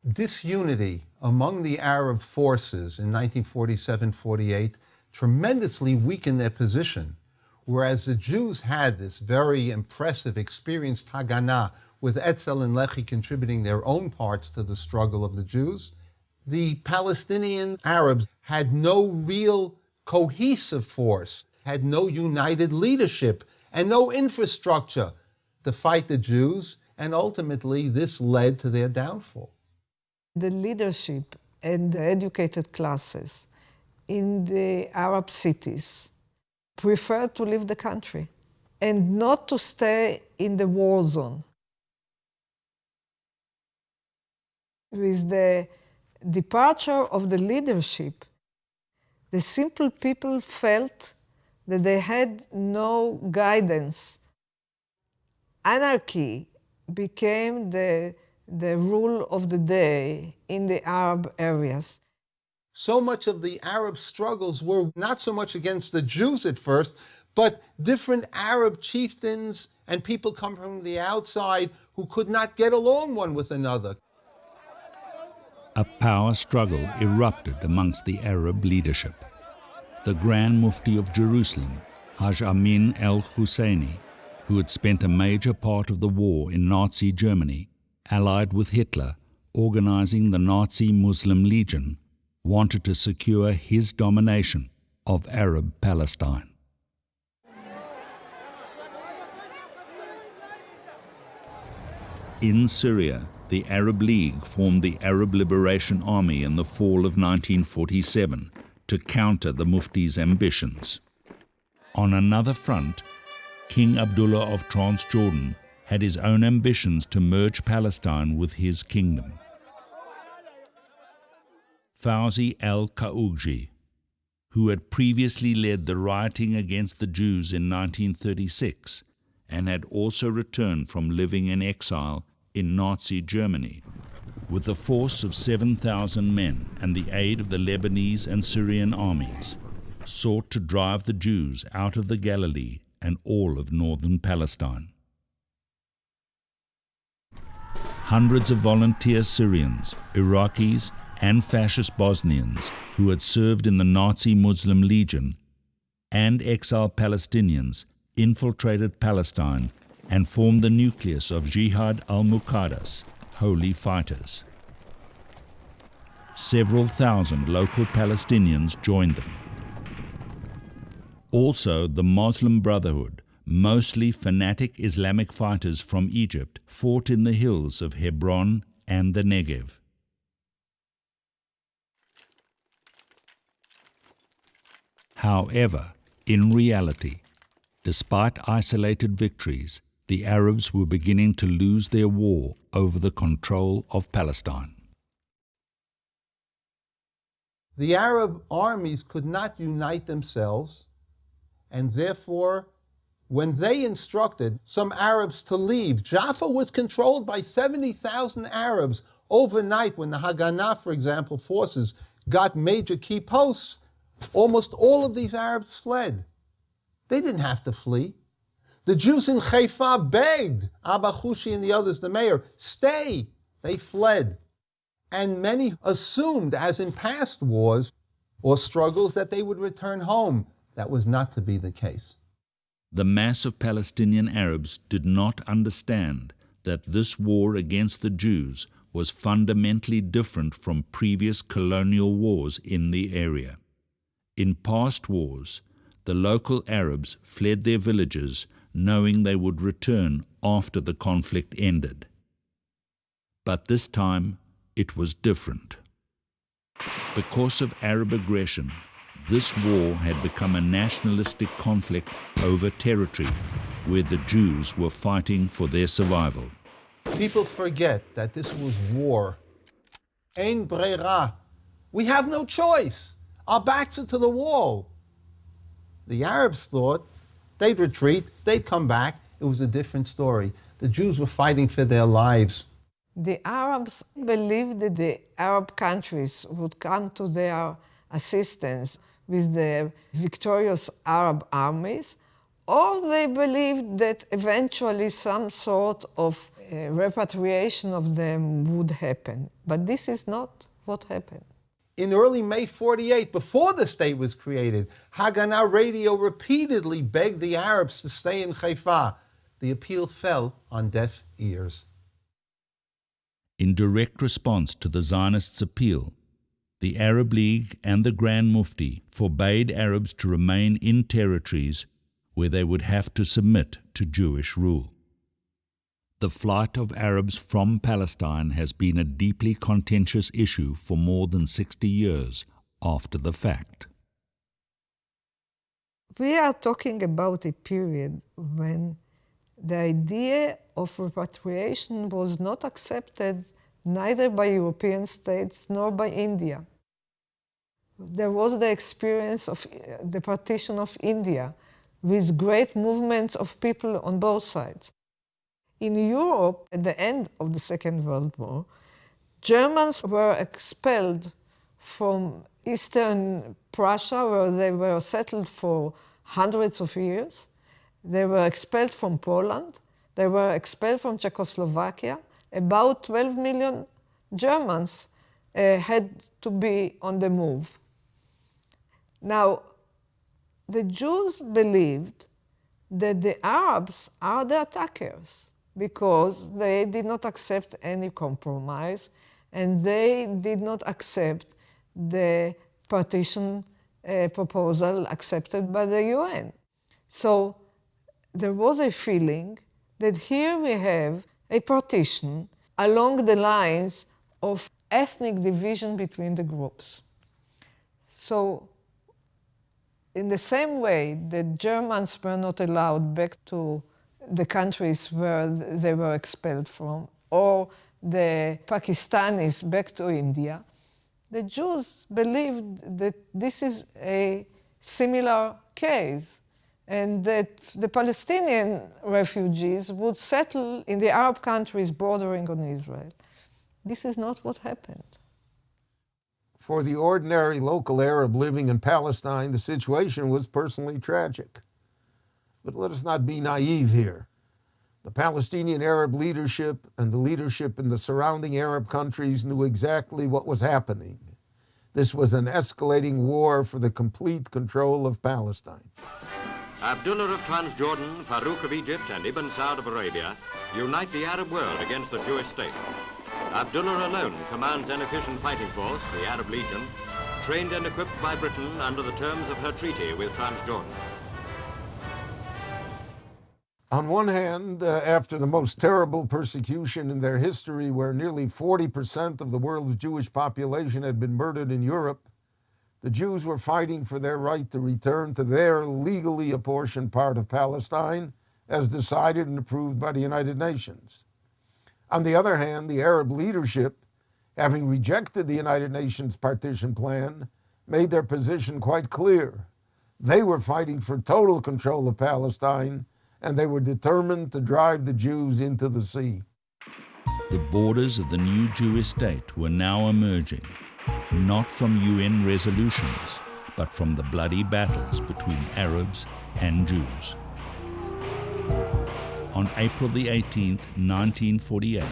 Disunity among the Arab forces in 1947-48 tremendously weakened their position, whereas the Jews had this very impressive, experienced Haganah, with Etzel and Lehi contributing their own parts to the struggle of the Jews. The Palestinian Arabs had no real cohesive force, had no united leadership, and no infrastructure to fight the Jews, and ultimately this led to their downfall. The leadership and the educated classes in the Arab cities preferred to leave the country and not to stay in the war zone. With the departure of the leadership, The simple people felt that they had no guidance. Anarchy became the rule of the day in the Arab areas. So much of the Arab struggles were not so much against the Jews at first, but different Arab chieftains and people come from the outside who could not get along one with another. A power struggle erupted amongst the Arab leadership. The Grand Mufti of Jerusalem, Haj Amin al-Husseini, who had spent a major part of the war in Nazi Germany, allied with Hitler, organizing the Nazi Muslim Legion, wanted to secure his domination of Arab Palestine. In Syria, the Arab League formed the Arab Liberation Army in the fall of 1947 to counter the Mufti's ambitions. On another front, King Abdullah of Transjordan had his own ambitions to merge Palestine with his kingdom. Fawzi al-Qaugji, who had previously led the rioting against the Jews in 1936 and had also returned from living in exile in Nazi Germany, with a force of 7,000 men and the aid of the Lebanese and Syrian armies, sought to drive the Jews out of the Galilee and all of northern Palestine. Hundreds of volunteer Syrians, Iraqis, and fascist Bosnians who had served in the Nazi Muslim Legion and exiled Palestinians infiltrated Palestine and formed the nucleus of Jihad al-Muqaddas, Holy Fighters. Several thousand local Palestinians joined them. Also, the Muslim Brotherhood, mostly fanatic Islamic fighters from Egypt, fought in the hills of Hebron and the Negev. However, in reality, despite isolated victories, the Arabs were beginning to lose their war over the control of Palestine. The Arab armies could not unite themselves, and therefore, when they instructed some Arabs to leave, Jaffa was controlled by 70,000 Arabs overnight. When the Haganah, for example, forces got major key posts, almost all of these Arabs fled. They didn't have to flee. The Jews in Haifa begged Abba Khushi and the others, the mayor, stay. They fled. And many assumed, as in past wars or struggles, that they would return home. That was not to be the case. The mass of Palestinian Arabs did not understand that this war against the Jews was fundamentally different from previous colonial wars in the area. In past wars, the local Arabs fled their villages knowing they would return after the conflict ended. But this time, it was different. Because of Arab aggression, this war had become a nationalistic conflict over territory where the Jews were fighting for their survival. People forget that this was war. Ein breira. We have no choice. Our backs are to the wall. The Arabs thought they'd retreat, they'd come back. It was a different story. The Jews were fighting for their lives. The Arabs believed that the Arab countries would come to their assistance with their victorious Arab armies, or they believed that eventually some sort of repatriation of them would happen. But this is not what happened. In early May 48, before the state was created, Haganah Radio repeatedly begged the Arabs to stay in Haifa. The appeal fell on deaf ears. In direct response to the Zionists' appeal, the Arab League and the Grand Mufti forbade Arabs to remain in territories where they would have to submit to Jewish rule. The flight of Arabs from Palestine has been a deeply contentious issue for more than 60 years after the fact. We are talking about a period when the idea of repatriation was not accepted neither by European states nor by India. There was the experience of the partition of India with great movements of people on both sides. In Europe, at the end of the Second World War, Germans were expelled from Eastern Prussia, where they were settled for hundreds of years. They were expelled from Poland. They were expelled from Czechoslovakia. About 12 million Germans had to be on the move. Now, the Jews believed that the Arabs are the attackers because they did not accept any compromise and they did not accept the partition proposal accepted by the UN. So there was a feeling that here we have a partition along the lines of ethnic division between the groups. So in the same way that Germans were not allowed back to the countries where they were expelled from, or the Pakistanis back to India, the Jews believed that this is a similar case and that the Palestinian refugees would settle in the Arab countries bordering on Israel. This is not what happened. For the ordinary local Arab living in Palestine, the situation was personally tragic. But let us not be naive here. The Palestinian Arab leadership and the leadership in the surrounding Arab countries knew exactly what was happening. This was an escalating war for the complete control of Palestine. Abdullah of Transjordan, Farouk of Egypt, and Ibn Saud of Arabia unite the Arab world against the Jewish state. Abdullah alone commands an efficient fighting force, the Arab Legion, trained and equipped by Britain under the terms of her treaty with Transjordan. On one hand, after the most terrible persecution in their history, where nearly 40% of the world's Jewish population had been murdered in Europe, the Jews were fighting for their right to return to their legally apportioned part of Palestine, as decided and approved by the United Nations. On the other hand, the Arab leadership, having rejected the United Nations partition plan, made their position quite clear. They were fighting for total control of Palestine, and they were determined to drive the Jews into the sea. The borders of the new Jewish state were now emerging, not from UN resolutions, but from the bloody battles between Arabs and Jews. On April the 18th, 1948,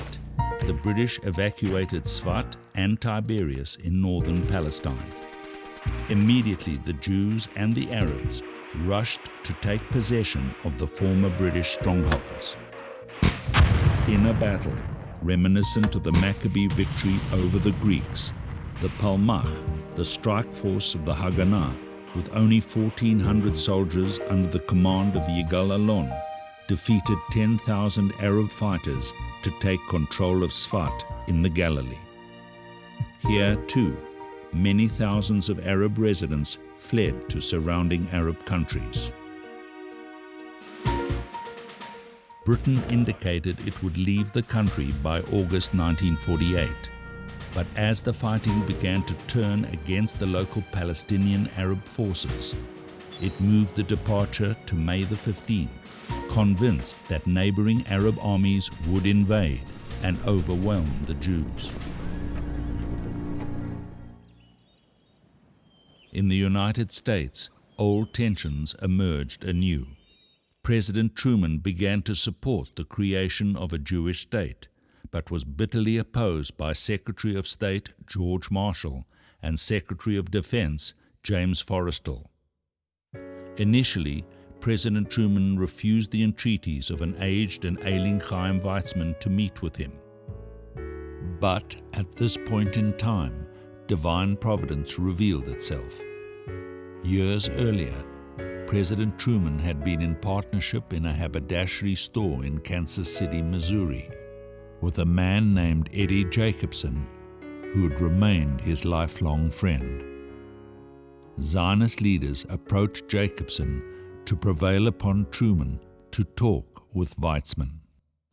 the British evacuated Tzfat and Tiberias in northern Palestine. Immediately, the Jews and the Arabs rushed to take possession of the former British strongholds. In a battle reminiscent of the Maccabee victory over the Greeks, the Palmach, the strike force of the Haganah, with only 1,400 soldiers under the command of Yigal Allon, defeated 10,000 Arab fighters to take control of Tzfat in the Galilee. Here, too, many thousands of Arab residents fled to surrounding Arab countries. Britain indicated it would leave the country by August 1948, but as the fighting began to turn against the local Palestinian Arab forces, it moved the departure to May the 15th, convinced that neighboring Arab armies would invade and overwhelm the Jews. In the United States, old tensions emerged anew. President Truman began to support the creation of a Jewish state, but was bitterly opposed by Secretary of State George Marshall and Secretary of Defense James Forrestal. Initially, President Truman refused the entreaties of an aged and ailing Chaim Weizmann to meet with him. But at this point in time, divine providence revealed itself. Years earlier, President Truman had been in partnership in a haberdashery store in Kansas City, Missouri, with a man named Eddie Jacobson, who had remained his lifelong friend. Zionist leaders approached Jacobson to prevail upon Truman to talk with Weizmann.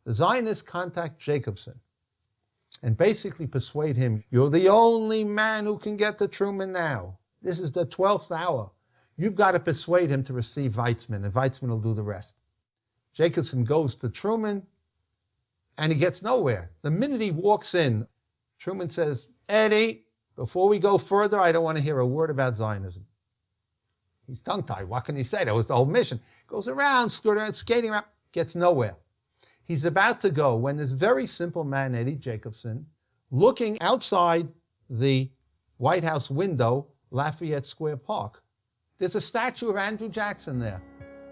The Zionists contact Jacobson and basically persuade him, "You're the only man who can get to Truman now. This is the 12th hour. You've got to persuade him to receive Weizmann, and Weizmann will do the rest. Jacobson goes to Truman, and he gets nowhere. The minute he walks in, Truman says, Eddie, before we go further, I don't want to hear a word about Zionism. He's tongue-tied. What can he say? That was the whole mission. Goes around, skating around, gets nowhere. He's about to go when this very simple man, Eddie Jacobson, looking outside the White House window, Lafayette Square Park. There's a statue of Andrew Jackson there.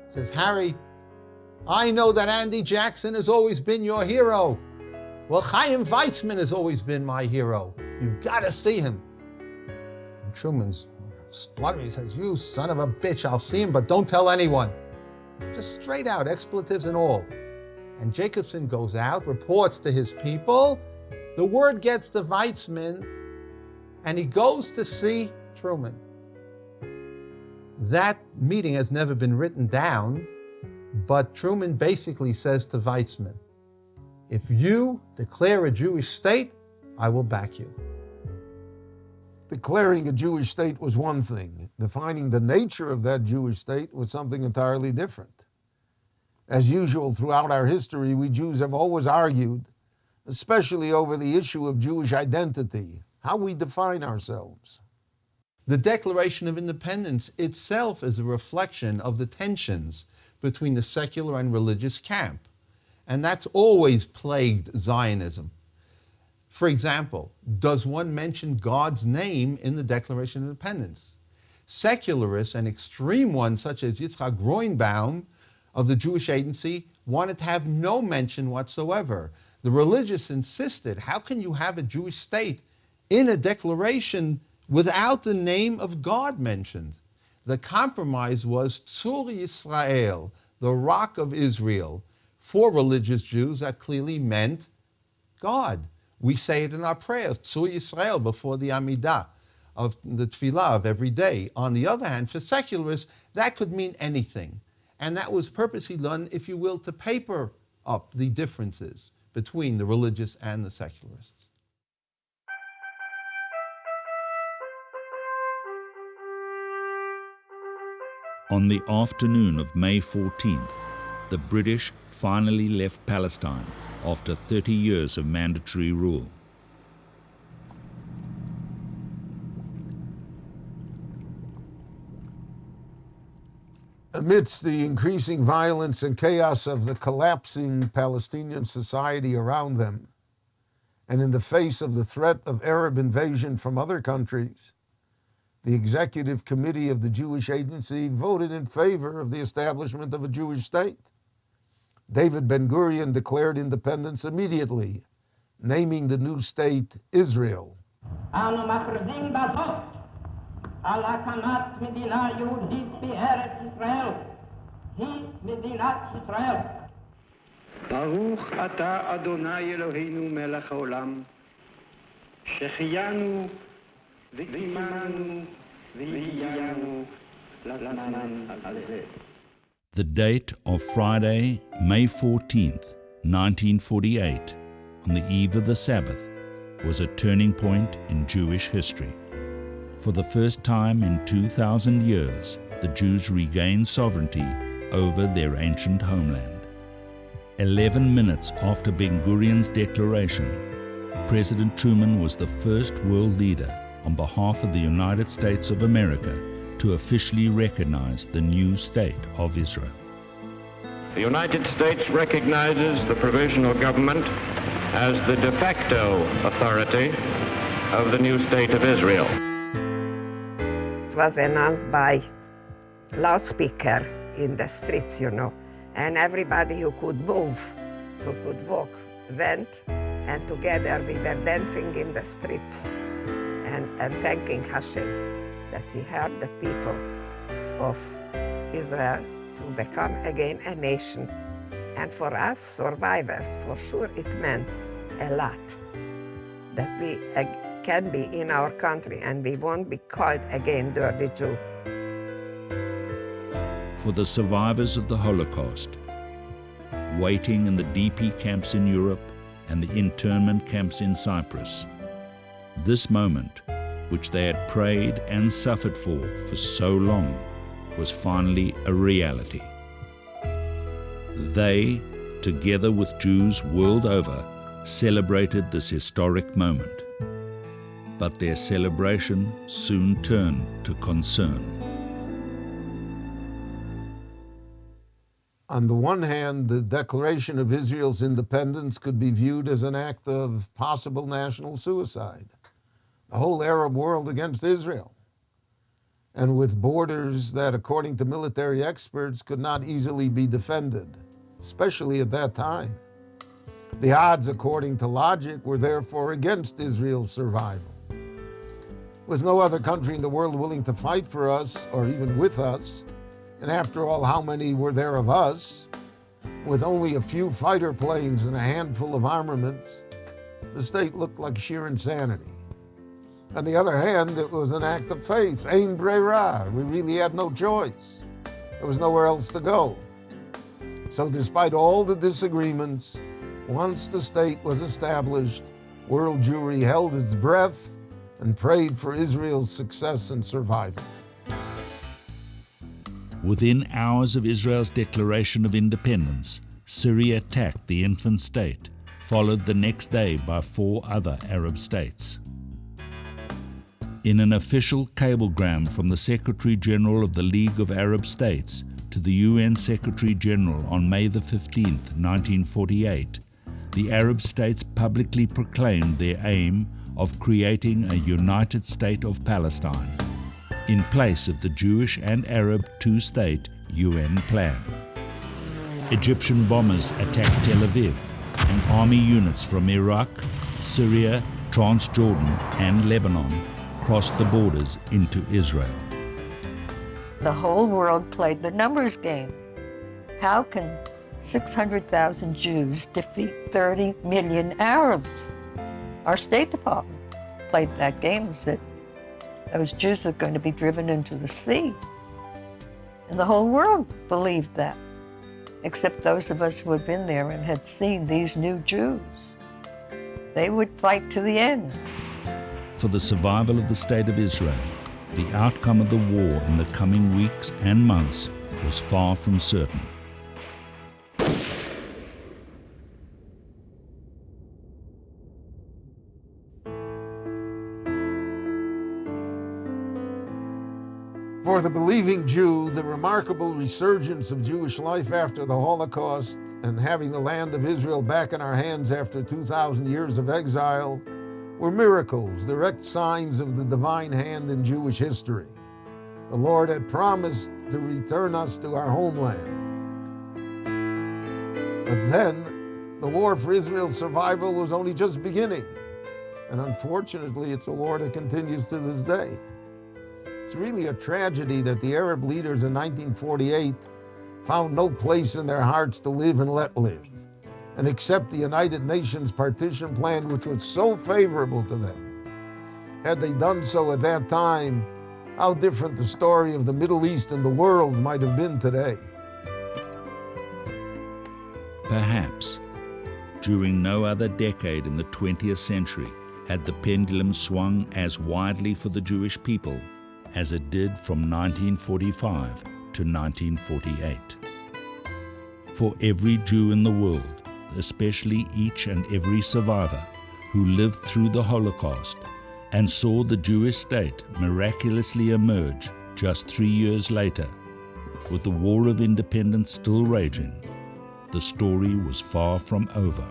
It says, Harry, I know that Andy Jackson has always been your hero. Well, Chaim Weizmann has always been my hero. You've got to see him. And Truman's spluttering. He says, you son of a bitch, I'll see him, but don't tell anyone. Just straight out, expletives and all. And Jacobson goes out, reports to his people. The word gets to Weizmann, and he goes to see Truman. That meeting has never been written down, but Truman basically says to Weizmann, if you declare a Jewish state, I will back you. Declaring a Jewish state was one thing. Defining the nature of that Jewish state was something entirely different. As usual throughout our history, we Jews have always argued, especially over the issue of Jewish identity, how we define ourselves. The Declaration of Independence itself is a reflection of the tensions between the secular and religious camp. And that's always plagued Zionism. For example, does one mention God's name in the Declaration of Independence? Secularists and extreme ones such as Yitzhak Greuenbaum of the Jewish Agency wanted to have no mention whatsoever. The religious insisted, how can you have a Jewish state in a declaration without the name of God mentioned? The compromise was Tzur Yisrael, the rock of Israel. For religious Jews, that clearly meant God. We say it in our prayers, Tzur Yisrael, before the Amidah, of the Tefillah of every day. On the other hand, for secularists, that could mean anything. And that was purposely done, if you will, to paper up the differences between the religious and the secularists. On the afternoon of May 14th, the British finally left Palestine after 30 years of mandatory rule. Amidst the increasing violence and chaos of the collapsing Palestinian society around them, and in the face of the threat of Arab invasion from other countries, the Executive Committee of the Jewish Agency voted in favor of the establishment of a Jewish state. David Ben-Gurion declared independence immediately, naming the new state Israel. על הקמת מדינה יהודית בארץ ישראל, היא מדינת ישראל. ברוך אתה אדוני אלוהינו מלך העולם, שהחיינו וקיימנו והגיענו לזמן הזה. The date of Friday, May 14th, 1948, on the eve of the Sabbath, was a turning point in Jewish history. For the first time in 2,000 years, the Jews regained sovereignty over their ancient homeland. 11 minutes after Ben-Gurion's declaration, President Truman was the first world leader on behalf of the United States of America to officially recognize the new state of Israel. The United States recognizes the provisional government as the de facto authority of the new state of Israel. It was announced by loudspeaker in the streets, you know, and everybody who could move, who could walk, went, and together we were dancing in the streets and thanking Hashem that he helped the people of Israel to become again a nation. And for us survivors, for sure it meant a lot that we can be in our country and we won't be called again dirty Jew. For the survivors of the Holocaust, waiting in the DP camps in Europe and the internment camps in Cyprus, this moment which they had prayed and suffered for so long, was finally a reality. They, together with Jews world over, celebrated this historic moment. But their celebration soon turned to concern. On the one hand, the declaration of Israel's independence could be viewed as an act of possible national suicide. The whole Arab world against Israel, and with borders that, according to military experts, could not easily be defended, especially at that time. The odds, according to logic, were therefore against Israel's survival. With no other country in the world willing to fight for us, or even with us, and after all, how many were there of us? With only a few fighter planes and a handful of armaments, the state looked like sheer insanity. On the other hand, it was an act of faith. Ein brera. We really had no choice. There was nowhere else to go. So despite all the disagreements, once the state was established, world Jewry held its breath and prayed for Israel's success and survival. Within hours of Israel's declaration of independence, Syria attacked the infant state, followed the next day by 4 other Arab states. In an official cablegram from the Secretary General of the League of Arab States to the UN Secretary General on May 15, 1948, the Arab states publicly proclaimed their aim of creating a united state of Palestine, in place of the Jewish and Arab two-state UN plan. Egyptian bombers attacked Tel Aviv, and army units from Iraq, Syria, Transjordan, and Lebanon crossed the borders into Israel. The whole world played the numbers game. How can 600,000 Jews defeat 30 million Arabs? Our State Department played that game and said, those Jews are going to be driven into the sea. And the whole world believed that, except those of us who had been there and had seen these new Jews. They would fight to the end. For the survival of the State of Israel, the outcome of the war in the coming weeks and months was far from certain. For the believing Jew, the remarkable resurgence of Jewish life after the Holocaust and having the land of Israel back in our hands after 2,000 years of exile were miracles, direct signs of the divine hand in Jewish history. The Lord had promised to return us to our homeland. But then, the war for Israel's survival was only just beginning. And unfortunately, it's a war that continues to this day. It's really a tragedy that the Arab leaders in 1948 found no place in their hearts to live and let live, and accept the United Nations partition plan, which was so favorable to them. Had they done so at that time, how different the story of the Middle East and the world might have been today. Perhaps, during no other decade in the 20th century had the pendulum swung as widely for the Jewish people as it did from 1945 to 1948. For every Jew in the world, especially each and every survivor who lived through the Holocaust and saw the Jewish state miraculously emerge just 3 years later, with the War of Independence still raging, the story was far from over.